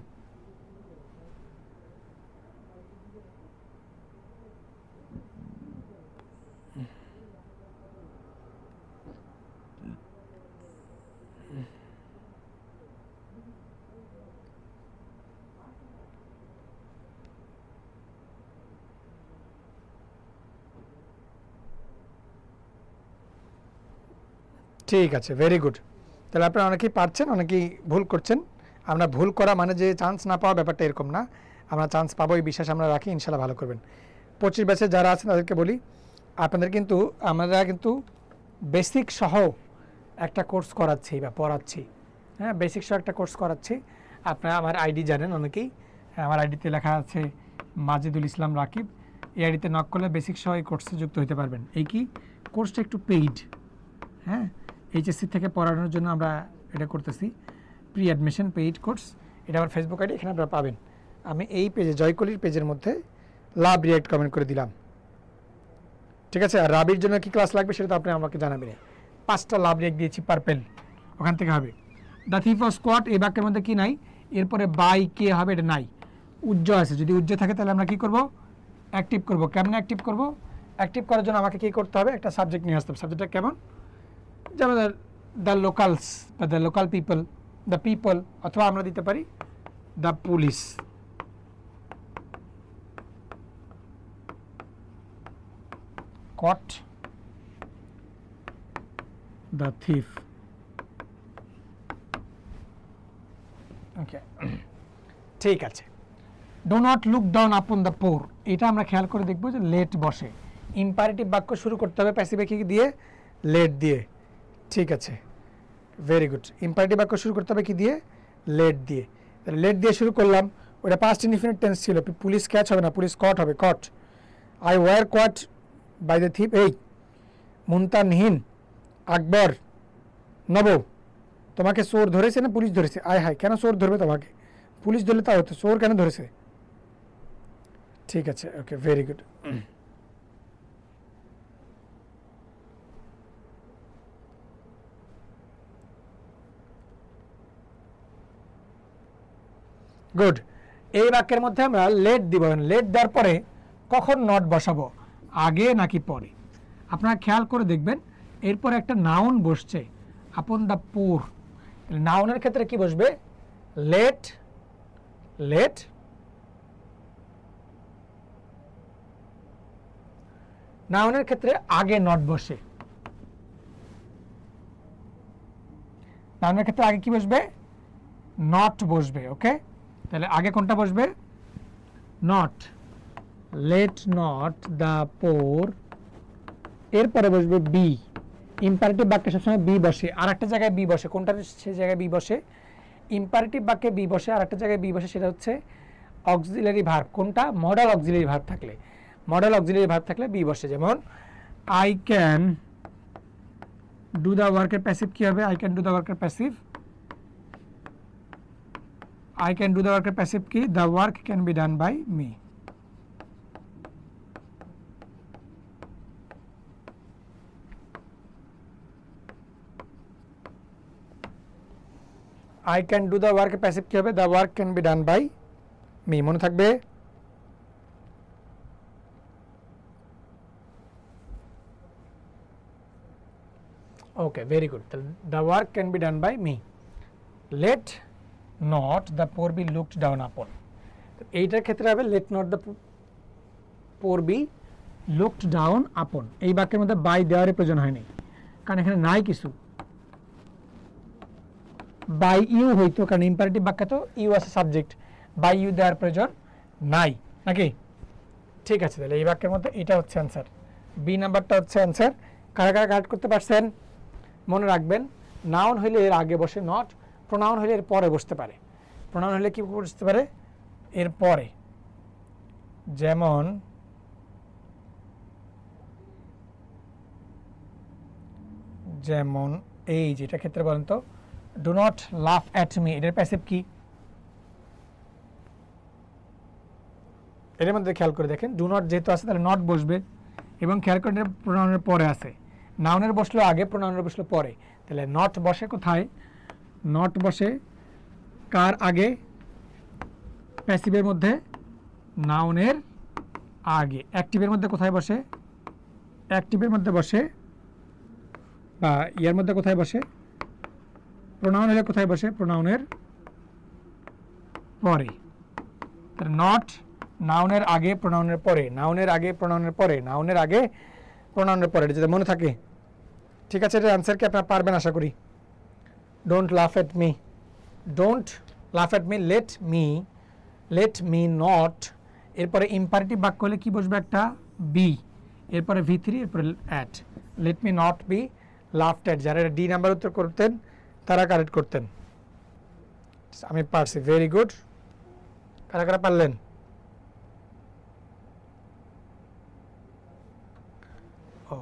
ঠিক আছে, ভেরি গুড। তাহলে আপনারা অনেকেই পারছেন, অনেকেই ভুল করছেন। আমরা ভুল করা মানে যে চান্স না পাওয়া, ব্যাপারটা এরকম না, আমরা চান্স পাবো এই বিশ্বাস আমরা রাখি, ইনশাল্লাহ ভালো করবেন। 25 ব্যাচে যারা আছেন তাদেরকে বলি, আপনাদের কিন্তু আমরা কিন্তু বেসিক সহ একটা কোর্স করাচ্ছি বা পড়াচ্ছি, হ্যাঁ, বেসিক সহ একটা কোর্স করাচ্ছি। আপনারা আমার আইডি জানেন অনেকেই, আমার আইডিতে লেখা আছে মাজিদুল ইসলাম রাকিব, এই আইডিতে নক করলে বেসিক সহ এই কোর্সে যুক্ত হতে পারবেন। এই কি কোর্সটা একটু পেইড, হ্যাঁ, এইচএসসি থেকে পড়ানোর জন্য আমরা এটা করতেছি, প্রি অ্যাডমিশন পেইড কোর্স। এটা আমার ফেসবুক আইডি, এখানে আপনারা পাবেন। আমি এই পেজে, জয়কলির পেজের মধ্যে লাভ রিয়াক্ট কমেন্ট করে দিলাম, ঠিক আছে। আর রাবির জন্য কি ক্লাস লাগবে সেটা তো আপনি আমাকে জানাবেন। 5টা লাভ রিয়াক্ট দিয়েছি পার্পেল, ওখান থেকে হবে। দ্য থিফ অফ স্কোয়াট, এই বাক্যের মধ্যে কি নাই, এরপরে বাই কে হবে, এটা নাই, উজ্জ আছে। যদি উজ্জ থাকে তাহলে আমরা কি করব? অ্যাক্টিভ করব। কেমন অ্যাক্টিভ করব? অ্যাক্টিভ করার জন্য আমাকে কি করতে হবে? একটা সাবজেক্ট নিয়ে আসতে হবে। সাবজেক্টটা কেমন? যেমন দ্য লোকালস বা the local people, the people, অথবা আমরা দিতে পারি the police, caught the thief. Okay, ঠিক আছে। Do not look down upon the poor, এটা আমরা খেয়াল করে দেখব যে লেট বসে। ইম্পারেটিভ বাক্য শুরু করতে হবে প্যাসিভে কি দিয়ে? লেট দিয়ে। ঠিক আছে, ভেরি গুড। ইম্পারেটিভ বাক্য শুরু করতে হবে কি দিয়ে? লেট দিয়ে। তাহলে লেট দিয়ে শুরু করলাম, ওটা পাস্ট ইনডিফিনিট টেন্স ছিল, পুলিশ ক্যাচ হবে না, পুলিশ কট হবে, caught. I were caught by the thief, এই মুনতানহিন, আকবর, নব, তোমাকে চোর ধরেছে না পুলিশ ধরেছে? আয় হায়, কেন চোর ধরবে তোমাকে? পুলিশ ধরলে তা হতো, চোর কেন ধরেছে? ঠিক আছে, ওকে, ভেরি গুড। গুড। এই বাক্যের মধ্যে আমরা লেট দিব। লেট দেওয়ার পরে কখন নট বসাবো, আগে নাকি পরে? আপনারা খেয়াল করে দেখবেন এরপরে একটা নাউন বসছে, আপন দ্য পোর। নাউনের ক্ষেত্রে কি বসবে? লেট, লেট, নাউনের ক্ষেত্রে আগে নট বসে। নাউনের ক্ষেত্রে আগে কি বসবে? নট বসবে। ওকে, তাহলে আগে কোনটা বসবে? Not. Let not the poor, এরপরে বসবে বি। ইম্পারেটিভ বাক্যে সবসময় বি বসে, আর একটা জায়গায় বি বসে। কোনটা সে জায়গায় বি বসে? ইম্পারেটিভ বাক্যে বি বসে, আর একটা জায়গায় বি বসে, সেটা হচ্ছে অক্সিলারি ভার্ব। কোনটা? মডাল অক্সিলারি ভার্ব থাকলে। মডাল অক্সিলারি ভার্ব থাকলে বি বসে। যেমন আই ক্যান ডু দ্য ওয়ার্কের প্যাসিভ কি হবে? আই ক্যান ডু দ্য ওয়ার্কের passive, I can do the work passive key, the work can be done by me. I can do the work passive কি হবে? The work can be done by me. মনে থাকবে? Okay, very good. The work can be done by me. Let not the poor be looked down upon. এইটার ক্ষেত্রে হবে let not the poor be looked down upon। এই বাক্যের মধ্যে by দেওয়ার প্রয়োজন হয়নি, কারণ এখানে নাই কিছু। বাই ইউ হইতো, কারণ ইম্পারেটিভ বাক্যে তো ইউ আছে সাবজেক্ট, বাই ইউ দেওয়ার প্রয়োজন নাই, নাকি? ঠিক আছে, তাহলে এই বাক্যের মধ্যে এটা হচ্ছে অ্যান্সার, বি নাম্বারটা হচ্ছে অ্যান্সার। কারা কারা কারেক্ট করতে পারছেন? মনে রাখবেন, নাউন হইলে এর আগে বসে নট, প্রোনাউন হলে এর পরে বসতে পারে। প্রোনাউন হলে কি বসতে পারে? এর পরে। যেমন যেমন এই যেটা ক্ষেত্রে বলেন তো, ডু নট লাফ অ্যাট মি, এটার প্যাসিভ কি? এর মধ্যে খেয়াল করে দেখেন, ডু নট যেহেতু আছে তাহলে নট বসবে, এবং খেয়াল করে প্রোনাউনের পরে আছে। নাউনের বসলো আগে, প্রোনাউনের বসলো পরে। তাহলে নট বসে কোথায়? নট বসে কার আগে? প্যাসিভের মধ্যে, নাউনের আগে। অ্যাক্টিভের মধ্যে কোথায় বসে? অ্যাক্টিভের মধ্যে বসে, বা ইয়ার মধ্যে কোথায় বসে? প্রোনাউন হলে কোথায় বসে? প্রোনাউনের পরে। নট নাউনের আগে, প্রোনাউনের পরে, নাউনের আগে, প্রোনাউনের পরে, নাউনের আগে, প্রোনাউনের পরে, এটা যদি মনে থাকে। ঠিক আছে, এটার অ্যান্সার কি আপনারা পারবেন আশা করি। Don't laugh at me, don't laugh at me, let me not. এরপরে ইম্পারেটিভ বাক্য হলে কি বসবে? একটা বি, এরপরে V3, এরপরে at. Let me not be laughed at. যারা ডি নাম্বার উত্তর করতেন তারা কারেক্ট করতেন। আমি পারছি, ভেরি গুড। কারা কারা পারলেন?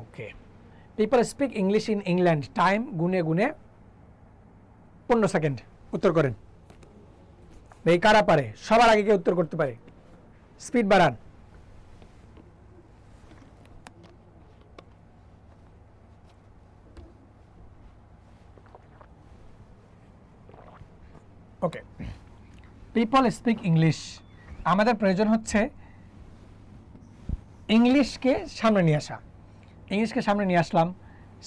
Okay. People speak English in England, time গুনে গুনে 15 সেকেন্ড। উত্তর করেন। এই কারা পারে? সবার আগে কে উত্তর করতে পারে? স্পিড বাড়ান। ওকে, পিপল স্পিক ইংলিশ। আমাদের প্রয়োজন হচ্ছে ইংলিশকে সামনে নিয়ে আসা। ইংলিশকে সামনে নিয়ে আসলাম।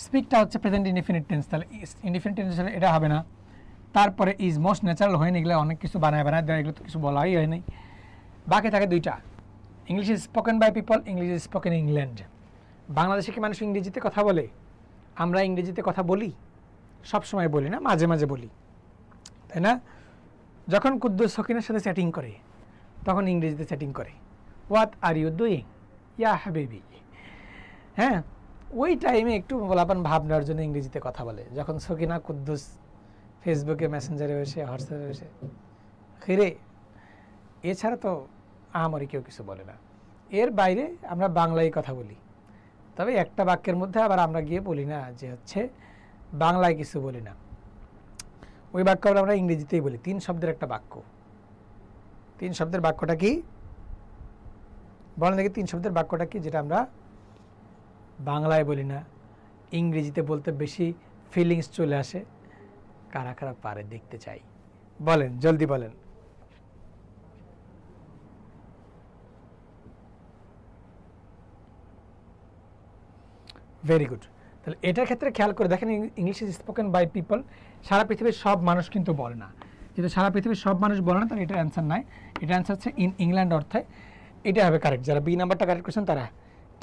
স্পিকটা হচ্ছে প্রেজেন্ট ইনডিফিনিট টেন্স, তাহলে ইনডিফিনিট টেন্স এটা হবে না। তারপরে ইজ মোস্ট ন্যাচারাল হয় না, এগুলো অনেক কিছু বানায় দেয়, এগুলো তো কিছু বলাই হয় নাই। বাকি থাকে দুইটা, English is spoken by people, English is spoken in England. বাংলাদেশে কি মানুষ ইংরেজিতে কথা বলে? আমরা ইংরেজিতে কথা বলি, সব সময় বলি না, মাঝে মাঝে বলি, তাই না? যখন কুদ্দুস সকিনার সাথে চ্যাটিং করে তখন ইংরেজিতে চ্যাটিং করে, হোয়াট আর ইউ ডুইং ইয়া হাবিবি। হ্যাঁ, ওই টাইমে একটু বলাপান ভাব নেওয়ার জন্য ইংরেজিতে কথা বলে। যখন সকিনা কুদ্দুস ফেসবুকে, মেসেঞ্জারে বসে, হোয়াটসঅ্যাপে বসে খিরে, এছাড়া তো আমারই কেউ কিছু বলে না। এর বাইরে আমরা বাংলায় কথা বলি, তবে একটা বাক্যের মধ্যে আবার আমরা গিয়ে বলি না যে হচ্ছে বাংলায় কিছু বলি না, ওই বাক্য আমরা ইংরেজিতেই বলি। 3 শব্দের একটা বাক্য। 3 শব্দের বাক্যটা কি বলেন দেখি? 3 শব্দের বাক্যটা কি যেটা আমরা বাংলায় বলি না, ইংরেজিতে বলতে বেশি ফিলিংস চলে আসে? কারা কারা পারে দেখতে চাই, বলেন, জলদি বলেন। Very good. তাহলে এটার ক্ষেত্রে খেয়াল করে দেখেন, English is spoken by people, সারা পৃথিবীর সব মানুষ কিন্তু বলে না। যেহেতু সারা পৃথিবীর সব মানুষ বলে না, তাহলে এটার অ্যান্সার নাই। এটার অ্যান্সার হচ্ছে ইন ইংল্যান্ড অর্থে, এটা হবে কারেক্ট। যারা বি নাম্বারটা কারেক্ট করছেন তারা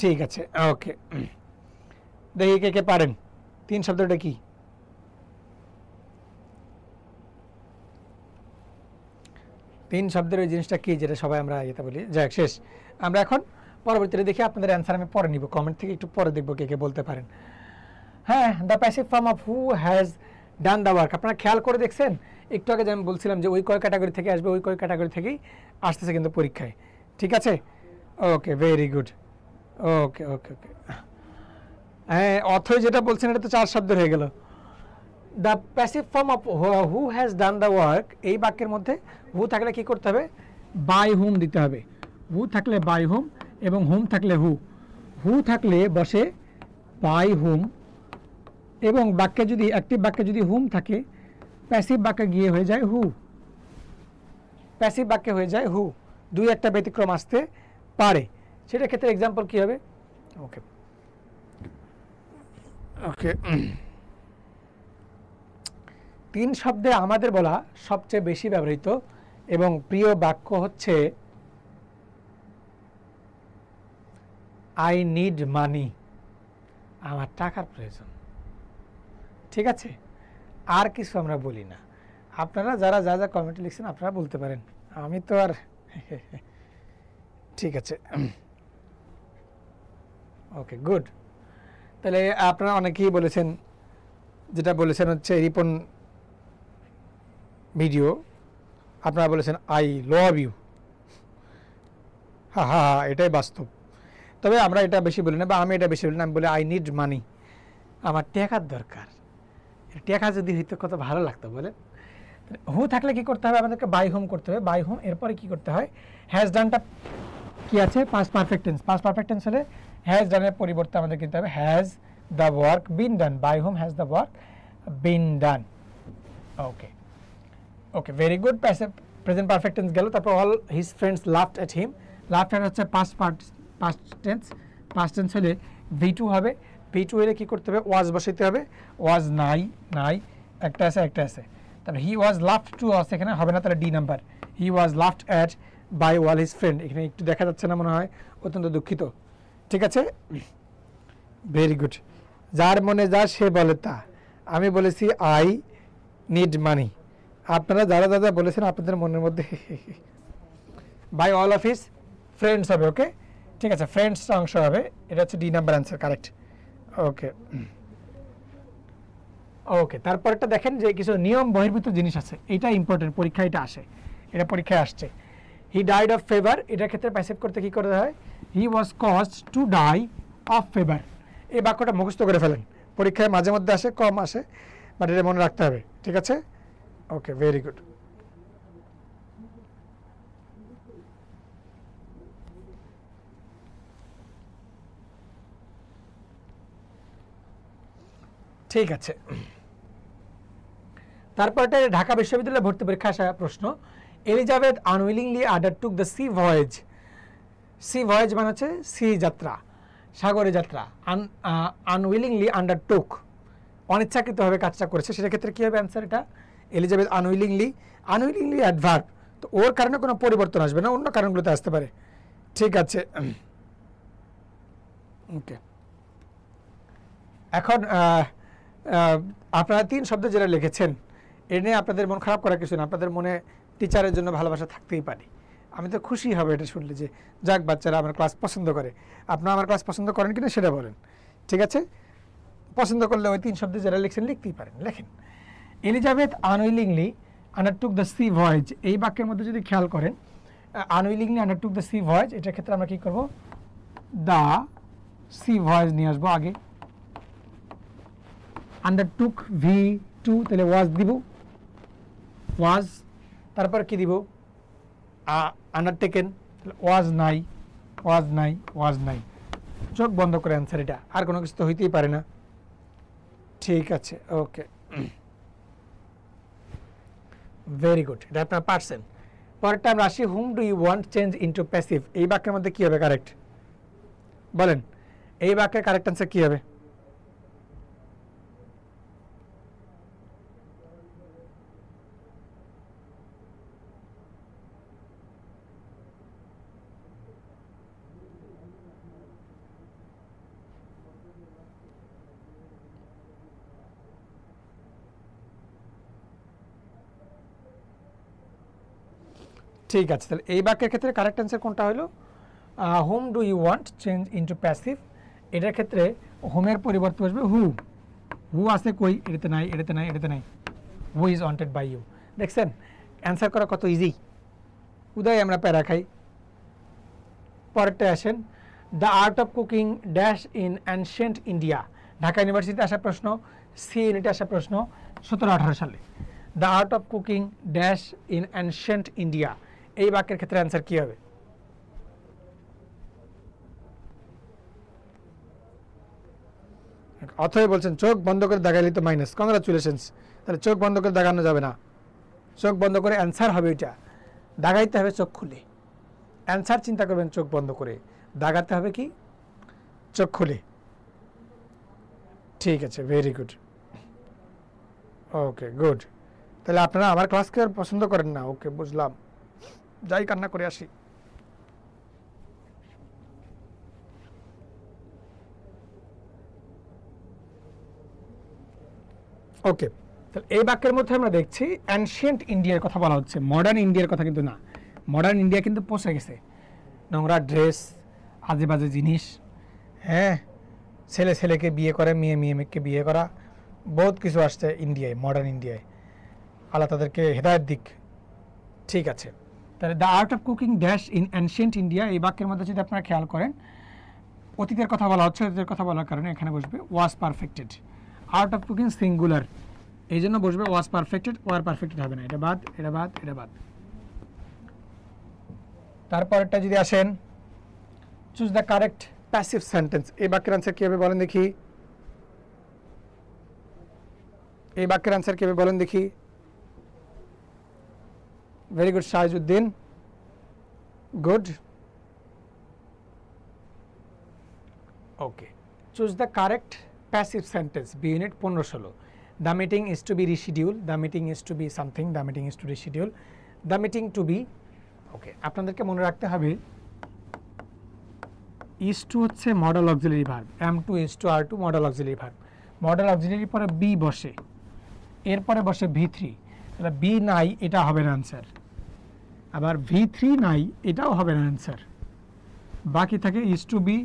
ঠিক আছে। ওকে, দেখি কে কে পারেন। 3 শব্দটা কি? 3 শব্দের ওই জিনিসটা কি যেটা সবাই আমরা এটা বলি? যাক, শেষ। আমরা এখন পরবর্তীতে দেখি আপনাদের অ্যান্সার আমি পরে নিব, কমেন্ট থেকে একটু পরে দেখবো কে কে বলতে পারেন। হ্যাঁ, the passive form of who has done the work. আপনারা খেয়াল করে দেখছেন, একটু আগে যে আমি বলছিলাম যে ওই কয় ক্যাটাগরি থেকে আসবে, ওই কয় ক্যাটাগরি থেকেই আসতেছে কিন্তু পরীক্ষায়। ঠিক আছে, ওকে, ভেরি গুড। ওকে ওকে ওকে, হ্যাঁ, অথই যেটা বলছেন এটা তো 4 শব্দের হয়ে গেল। The passive form of who has done the work, এই বাক্যের মধ্যে হু থাকলে কি করতে হবে? বাই হুম দিতে হবে। হু থাকলে বাই হুম, এবং হুম থাকলে হু। হু থাকলে বসে বাই হুম, এবং বাক্যে যদি অ্যাক্টিভ বাক্যে যদি হুম থাকে, প্যাসিভ বাক্যে গিয়ে হয়ে যায় হু। প্যাসিভ বাক্যে হয়ে যায় হু। 2-1টা ব্যতিক্রম আসতে পারে, সেটার ক্ষেত্রে এক্সাম্পল কি হবে? ওকে ওকে, 3 শব্দে আমাদের বলা সবচেয়ে বেশি ব্যবহৃত এবং প্রিয় বাক্য হচ্ছে আই নিড মানি, আমার টাকার প্রয়োজন। ঠিক আছে, আর কিছু আমরা বলি না। আপনারা যারা যা যা কমেন্টে লিখছেন আপনারা বলতে পারেন, আমি তো আর ঠিক আছে। ওকে, গুড। তাহলে আপনারা অনেকেই বলেছেন, যেটা বলেছেন হচ্ছে রিপন ভিডিও, আপনারা বলেছেন আই লাভ ইউ। হ্যাঁ হ্যাঁ, এটাই বাস্তব। তবে আমরা এটা বেশি বলি না, বা আমি এটা বেশি বলি না, আমি বলি আই নিড মানি, আমার টাকার দরকার। টাকা যদি হইতো কত ভালো লাগতো বলেন। হু থাকলে কি করতে হবে? আমাদেরকে বাই হোম করতে হবে। বাই হোম, এরপরে কি করতে হয়? হ্যাজ ডানটা কি আছে? Past perfect tense. Past perfect tense হলে হ্যাজ ডানের পরিবর্তে আমাদের কিনতে হবে has the work been done. By whom has the work been done. Okay okay, very good. Present perfect tense গেল। তারপর all his friends laughed at him. Laughed at হচ্ছে past tense. Past tense হলে V2 হবে। V2 হলে কি করতে হবে? ওয়াজ বসাইতে হবে। ওয়াজ নাই, নাই একটা আছে, একটা আছে। তাহলে হি ওয়াজ লাফড টু আছে, এখানে হবে না, তাহলে D number. He was laughed at by all his friend. এখানে একটু দেখা যাচ্ছে না মনে হয়, অত্যন্ত দুঃখিত। ঠিক আছে, ভেরি গুড। যার মনে যা সে বলে তা। আমি বলেছি আই নিড মানি। আপনারা যারা যারা বলেছেন আপনাদের মনের মধ্যে by all of his friends হবে। ওকে, ঠিক আছে, ফ্রেন্ডসটা অংশ হবে। এটা হচ্ছে D number answer, correct. Okay okay, তারপরটা দেখেন যে কিছু নিয়ম বহির্ভূত জিনিস আছে, এটা ইম্পর্টেন্ট, পরীক্ষা এটা আসে, এটা পরীক্ষায় আসছে। হি ডাইড অফ ফেভার, এটার ক্ষেত্রে প্যাসিভ করতে কি করতে হয়? He was caused to die of fever. এই বাক্যটা মুখস্থ করে ফেলেন, পরীক্ষায় মাঝে মধ্যে আসে, কম আসে, বাট এটা মনে রাখতে হবে। ঠিক আছে, ওকে, ভেরি গুড। ঠিক আছে, তারপরটা ঢাকা বিশ্ববিদ্যালয়ে ভর্তি পরীক্ষা আসা প্রশ্ন। Elizabeth unwillingly আন্ডারটুক the sea voice. C voice মানে হচ্ছে সি যাত্রা, সাগরে যাত্রা। আনউইলিংলি আন্ডারটুক, অনিচ্ছাকৃতভাবে কাজটা করেছে, সেটার ক্ষেত্রে কী হবে অ্যান্সার? এটা এলিজাবেথ আনউইলিংলি। আনউইলিংলি অ্যাডভার্ব, তো ওর কারণে কোনো পরিবর্তন আসবে না, অন্য কারণগুলোতে আসতে পারে। ঠিক আছে, ওকে। এখন আপনারা 3 শব্দ যেটা লিখেছেন এ নিয়ে আপনাদের মন খারাপ করার কিছু না, আপনাদের মনে টিচারের জন্য ভালোবাসা থাকতেই পারে। আমি তো খুশি হব এটা শুনলে যে যাক বাচ্চারা আমার ক্লাস পছন্দ করে। আপনারা আমার ক্লাস পছন্দ করেন কিনা সেটা বলেন, ঠিক আছে? পছন্দ করলে ওই 3 শব্দ যেটা লিখছেন লিখতেই পারেন, লেখেন। Elizabeth unwillingly আন্ডারটুক the sea voice, এই বাক্যের মধ্যে যদি খেয়াল করেন আনউইলিংলি আন্ডারটুক দ্য সি ভয়েজ, এটার ক্ষেত্রে আমরা কী করব, দ্য সি ভয়েজ নিয়ে আসবো আগে। আন্ডারটুক ভি টু, তাহলে ওয়াজ দিব, ওয়াজ, তারপর কি দিব, আন্ডারটেকেন, ওয়াজ নাই, ওয়াজ নাই, ওয়াজ নাই। চোখ বন্ধ করে অ্যান্সার, এটা আর কোনো কিছু তো হইতেই পারে না। ঠিক আছে, ওকে, ভেরি গুড, এটা আপনারা পারছেন। পরেরটা আমরা আসি, whom do you want change into passive, এই বাক্যের মধ্যে কি হবে কারেক্ট বলেন? এই বাক্যের কারেক্ট অ্যান্সার কি হবে? ঠিক আছে, তাহলে এই বাক্যের ক্ষেত্রে কারেক্ট অ্যান্সার কোনটা হলো? Whom do you want change into passive, এটার ক্ষেত্রে হোমের পরিবর্তে বসবে হু। হু আছে কই? এটাতে নাই, এটাতে নাই, এটাতে নাই। Who is wanted by you. দেখছেন অ্যান্সার করা কত ইজি, উদয় আমরা প্যারা খাই। পরেরটা আসেন, the art of cooking dash in ancient India, Dhaka ইউনিভার্সিটিতে আসা প্রশ্ন, সি ইউনিটে আসা প্রশ্ন 17-18 সালে। The art of cooking dash in ancient India, এই বাক্যের ক্ষেত্রে অ্যান্সার কী হবে? অথবা বলছেন চোখ বন্ধ করে দাগাইলে তো মাইনাস, কংগ্রাচুলেশনস। তাহলে চোখ বন্ধ করে দাগানো যাবে না, চোখ বন্ধ করে অ্যান্সার হবে, এটা দাগাইতে হবে চোখ খুলে। অ্যান্সার চিন্তা করবেন চোখ বন্ধ করে, দাগাতে হবে কি চোখ খুলে। ঠিক আছে, ভেরি গুড, ওকে গুড। তাহলে আপনারা আমার ক্লাসকে আর পছন্দ করেন না, ওকে বুঝলাম, যাই কান্না করে আসি। ওকে, তাহলে এই বাক্যের মধ্যে আমরা দেখছি অ্যানশিয়েন্ট ইন্ডিয়ার কথা বলা হচ্ছে, মডার্ন ইন্ডিয়ার কথা কিন্তু না। মডার্ন ইন্ডিয়া কিন্তু পৌঁছে গেছে, নোংরা ড্রেস, আজে বাজে জিনিস, হ্যাঁ, ছেলে ছেলেকে বিয়ে করে, মেয়ে মেয়েকে বিয়ে করা, বহুত কিছু আসছে ইন্ডিয়ায়, মডার্ন ইন্ডিয়ায়। আল্লাহ তাদেরকে হেদায়েত দিক। ঠিক আছে, তাহলে the art of cooking dash in ancient India, এই বাক্যের মধ্যে যদি আপনারা খেয়াল করেন অতীতের কথা বলা হচ্ছে, অতীতের কথা বলার কারণে এখানে বসবে was perfected. Art of cooking singular, এই জন্য বসবে ওয়াজ পারফেক্টেড, ওয়ার পারফেক্টেড হবে না, এটা বাদ, এটা বাদ, এটা বাদ। তারপরটা যদি আসেন, choose the correct passive sentence, এই বাক্যের আনসার কী হবে বলেন দেখি? এই বাক্যের আনসার কী হবে বলেন দেখি? Very good Shahizuddin, good, okay. Choose the correct passive sentence, B unit 15-16। The meeting is to be reschedule, the meeting is to be something, the meeting is to reschedule, the meeting to be. Okay, আপনাদেরকে মনে রাখতে হবে is to হচ্ছে modal auxiliary verb, am to is to are to modal auxiliary verb. Modal auxiliary পরে be বসে, এরপরে বসে V3, তাহলে বি নাই, এটা হবে না অ্যান্সার। আবার V3 নাই, এটাও হবে না অ্যান্সার। বাকি থাকে is to be,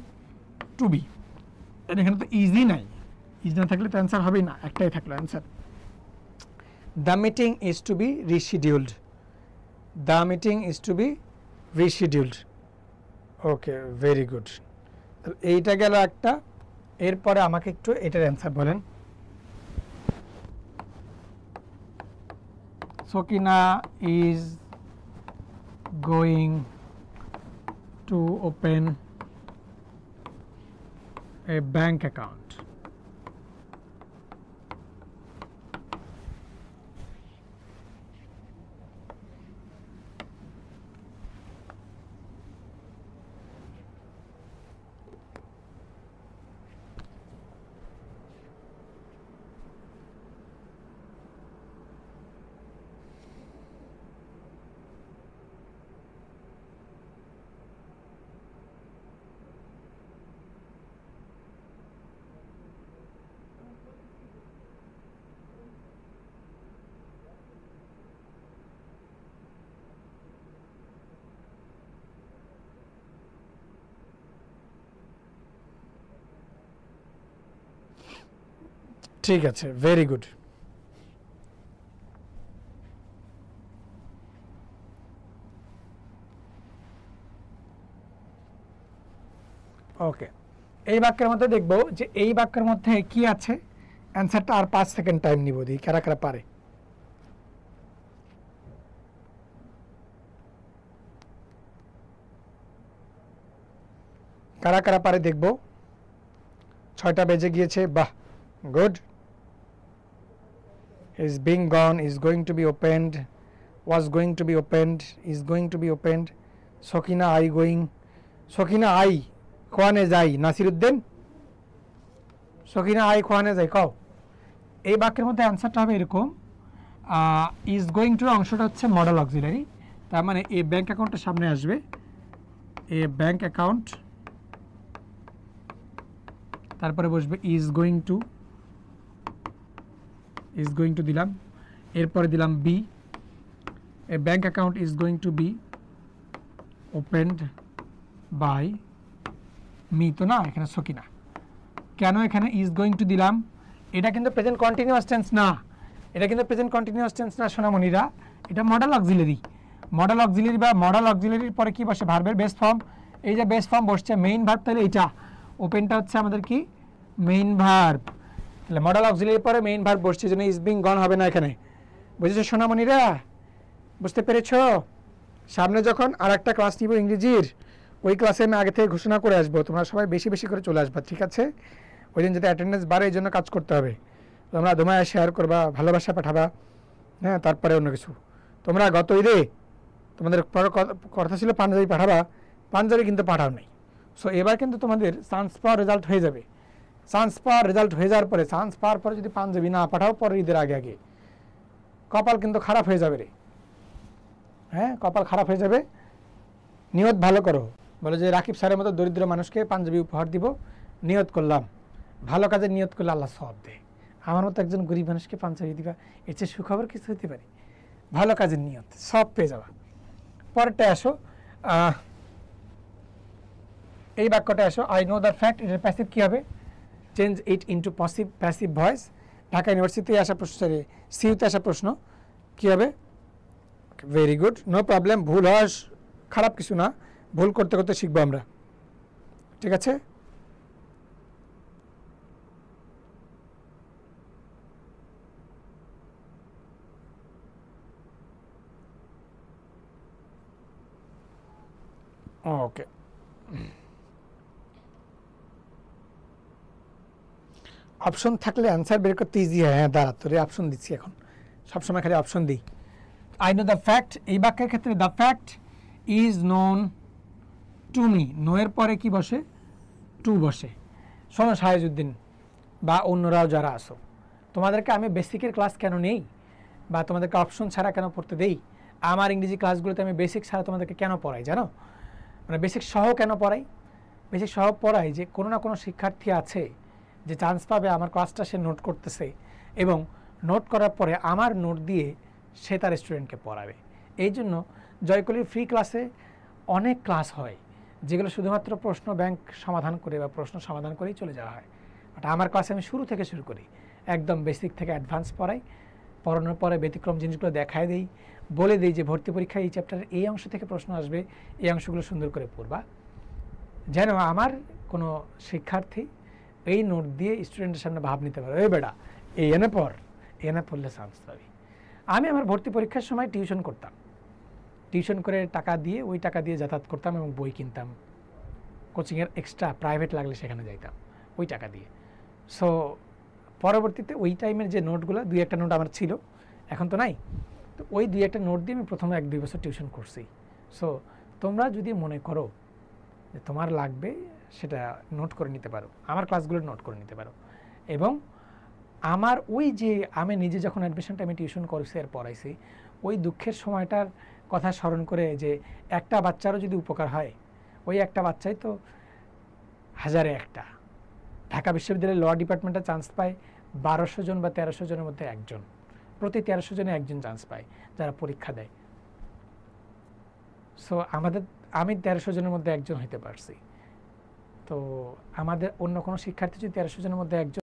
to be. এখানে তো ইজি নাই, ইজ না থাকলে তো অ্যান্সার হবেই না, একটাই থাকলো answer. The meeting is to be rescheduled, the meeting is to be rescheduled. Okay, very good. এইটা গেল একটা। এরপরে আমাকে একটু এটার অ্যান্সার বলেন। Sokina is going to open a bank account. ঠিক আছে, ভেরি গুড। ওকে, এই বাক্যের মধ্যে দেখব যে এই বাক্যের মধ্যে কি আছে। অ্যান্সারটা আর 5 সেকেন্ড টাইম নিব, দিই কারা কারা পারে। কারা কারা পারে দেখব। 6টা বেজে গিয়েছে, বাহ, good. Is being gone, is going to be opened, was going to be opened, is going to be opened. Sakina আই গোয়িং, সকিনা আই খোয়ানে যাই। নাসিরুদ্দিন, সকিনা আই খোয়ানে যাই কও। এই বাক্যের মধ্যে অ্যান্সারটা হবে এরকম, ইজ গোয়িং টু অংশটা হচ্ছে মডেল অক্সিলারি, তার মানে এই ব্যাংক অ্যাকাউন্টের সামনে আসবে, এ ব্যাংক অ্যাকাউন্ট, তারপরে বসবে is going to, is going to দিলাম, এরপরে দিলাম be, a bank account is going to be opened by me, তো না এখানে সকিনা। কেন এখানে ইজ গোয়িং টু দিলাম? এটা কিন্তু প্রেজেন্ট কন্টিনিউয়াস টেন্স না, এটা কিন্তু প্রেজেন্ট কন্টিনিউয়াস টেন্স না সোনামণিরা, এটা মডেল অক্সিলারি। মডেল অক্সিলারি বা মডেল অক্সিলারির পরে কি বসে? ভার্বের বেস ফর্ম। এই যে বেস ফর্ম বসছে মেইন ভার্ব, তাহলে এইটা ওপেনটা হচ্ছে আমাদের কি মেইন ভার্ব। তাহলে মডেল অক্সিলারির পরে মেইন ভার্ব বসছে, যেন ইজ বিং গন হবে না এখানে। বুঝেছো সোনামণিরা? বুঝতে পেরেছো? সামনে যখন আর একটা ক্লাস নিব ইংরেজির, ওই ক্লাসে আমি আগে থেকে ঘোষণা করে আসবো, তোমরা সবাই বেশি বেশি করে চলে আসবা, ঠিক আছে? ওই দিন যাতে অ্যাটেন্ডেন্স বাড়ে এই জন্য কাজ করতে হবে। তোমরা দোমায় শেয়ার করবা, ভালোবাসা পাঠাবা, হ্যাঁ, তারপরে অন্য কিছু। তোমরা গত ঈদে তোমাদের কথা ছিল পাঞ্জাবি পাঠাবা, পাঞ্জাবি কিন্তু পাঠাও নাই। সো এবার কিন্তু তোমাদের চান্স পাওয়ার রেজাল্ট হয়ে যাবে। চান্স পাওয়ার রেজাল্ট হয়ে যাওয়ার পরে, চান্স পাওয়ার পরে যদি পাঞ্জাবি না পাঠাও পরের ঈদের আগে আগে, কপাল কিন্তু খারাপ হয়ে যাবে রে। হ্যাঁ, কপাল খারাপ হয়ে যাবে। নিয়ত ভালো করো, বলে যে রাকিব স্যারের মতো দরিদ্র মানুষকে পাঞ্জাবি উপহার দিব, নিয়ত করলাম। ভালো কাজের নিয়ত করলে আল্লাহ সব দেয়। আমার মতো একজন গরিব মানুষকে পাঞ্জাবি দিবা, এর চেয়ে সুখবর কিছু হতে পারে? ভালো কাজের নিয়ত, সব পেয়ে যাবা। পরেরটা আসো, এই বাক্যটা আসো, আই নো দ্য ফ্যাক্ট, এটার প্যাসিভ কী হবে? Change it into passive voice. Dhaka ইউনিভার্সিটিতে আসা প্রশ্ন, সিইউতে আসা প্রশ্ন, কী হবে? Very good, no problem. ভুল হওয়া খারাপ কিছু না, ভুল করতে করতে শিখবো আমরা, ঠিক আছে? ওকে, অপশন থাকলে অ্যান্সার বের করতে ইজি হয়। হ্যাঁ, দাঁড়া, তোরে অপশন দিচ্ছি এখন, সবসময় খালি অপশন দিই। আই নো দ্য ফ্যাক্ট, এই বাক্যের ক্ষেত্রে the fact is known to me, no এর পরে কি বসে? টু বসে। শোনো শাহেজুদ্দিন বা অন্যরাও যারা আসো, তোমাদেরকে আমি বেসিকের ক্লাস কেন নেই বা তোমাদেরকে অপশন ছাড়া কেন পড়তে দেই? আমার ইংরেজি ক্লাসগুলোতে আমি বেসিক ছাড়া তোমাদেরকে কেন পড়াই জানো? মানে বেসিক সহ কেন পড়াই? বেসিক সহ পড়াই যে কোনো না কোনো শিক্ষার্থী আছে যে চান্স পাবে আমার ক্লাসটা সে নোট করতেছে, এবং নোট করার পরে আমার নোট দিয়ে সে তার স্টুডেন্টকে পড়াবে। এই জন্য জয়কলির ফ্রি ক্লাসে অনেক ক্লাস হয় যেগুলো শুধুমাত্র প্রশ্ন ব্যাংক সমাধান করে বা প্রশ্ন সমাধান করেই চলে যাওয়া হয়। বাট আমার ক্লাসে আমি শুরু থেকে শুরু করি, একদম বেসিক থেকে অ্যাডভান্স পড়াই। পড়ানোর পরে ব্যতিক্রম জিনিসগুলো দেখায় দিই, বলে দিই যে ভর্তি পরীক্ষায় এই চ্যাপ্টারের এই অংশ থেকে প্রশ্ন আসবে, এই অংশগুলো সুন্দর করে পড়বা, যেন আমার কোনো শিক্ষার্থী এই নোট দিয়ে স্টুডেন্টের সামনে ভাব নিতে পারে, ওই বেটা এই এনে পড়, এনে পড়লে চান্স পাবি। আমি আমার ভর্তি পরীক্ষার সময় টিউশন করতাম, টিউশন করে টাকা দিয়ে, ওই টাকা দিয়ে যাতায়াত করতাম এবং বই কিনতাম, কোচিংয়ের এক্সট্রা প্রাইভেট লাগলে সেখানে যাইতাম ওই টাকা দিয়ে। সো পরবর্তীতে ওই টাইমের যে নোটগুলো, দুই একটা নোট আমার ছিল, এখন তো নাই, তো ওই দুই একটা নোট দিয়ে আমি প্রথমে 1-2 বছর টিউশন করছি। সো তোমরা যদি মনে করো যে তোমার লাগবে, সেটা নোট করে নিতে পারো, আমার ক্লাসগুলো নোট করে নিতে পারো। এবং আমার ওই যে আমি নিজে যখন অ্যাডমিশনটা আমি টিউশন করছি আর পড়াইছি, ওই দুঃখের সময়টার কথা স্মরণ করে যে একটা বাচ্চারও যদি উপকার হয়, ওই একটা বাচ্চাই তো হাজারে একটা। ঢাকা বিশ্ববিদ্যালয়ের ল ডিপার্টমেন্টে চান্স পায় 1200 জন বা 1300 জনের মধ্যে একজন, প্রতি 1300 জনে একজন চান্স পায় যারা পরীক্ষা দেয়। সো আমি 1300 জনের মধ্যে একজন হইতে পারছি। তো আমাদের অন্য কোনো শিক্ষার্থী যদি 1300 জনের মধ্যে একজন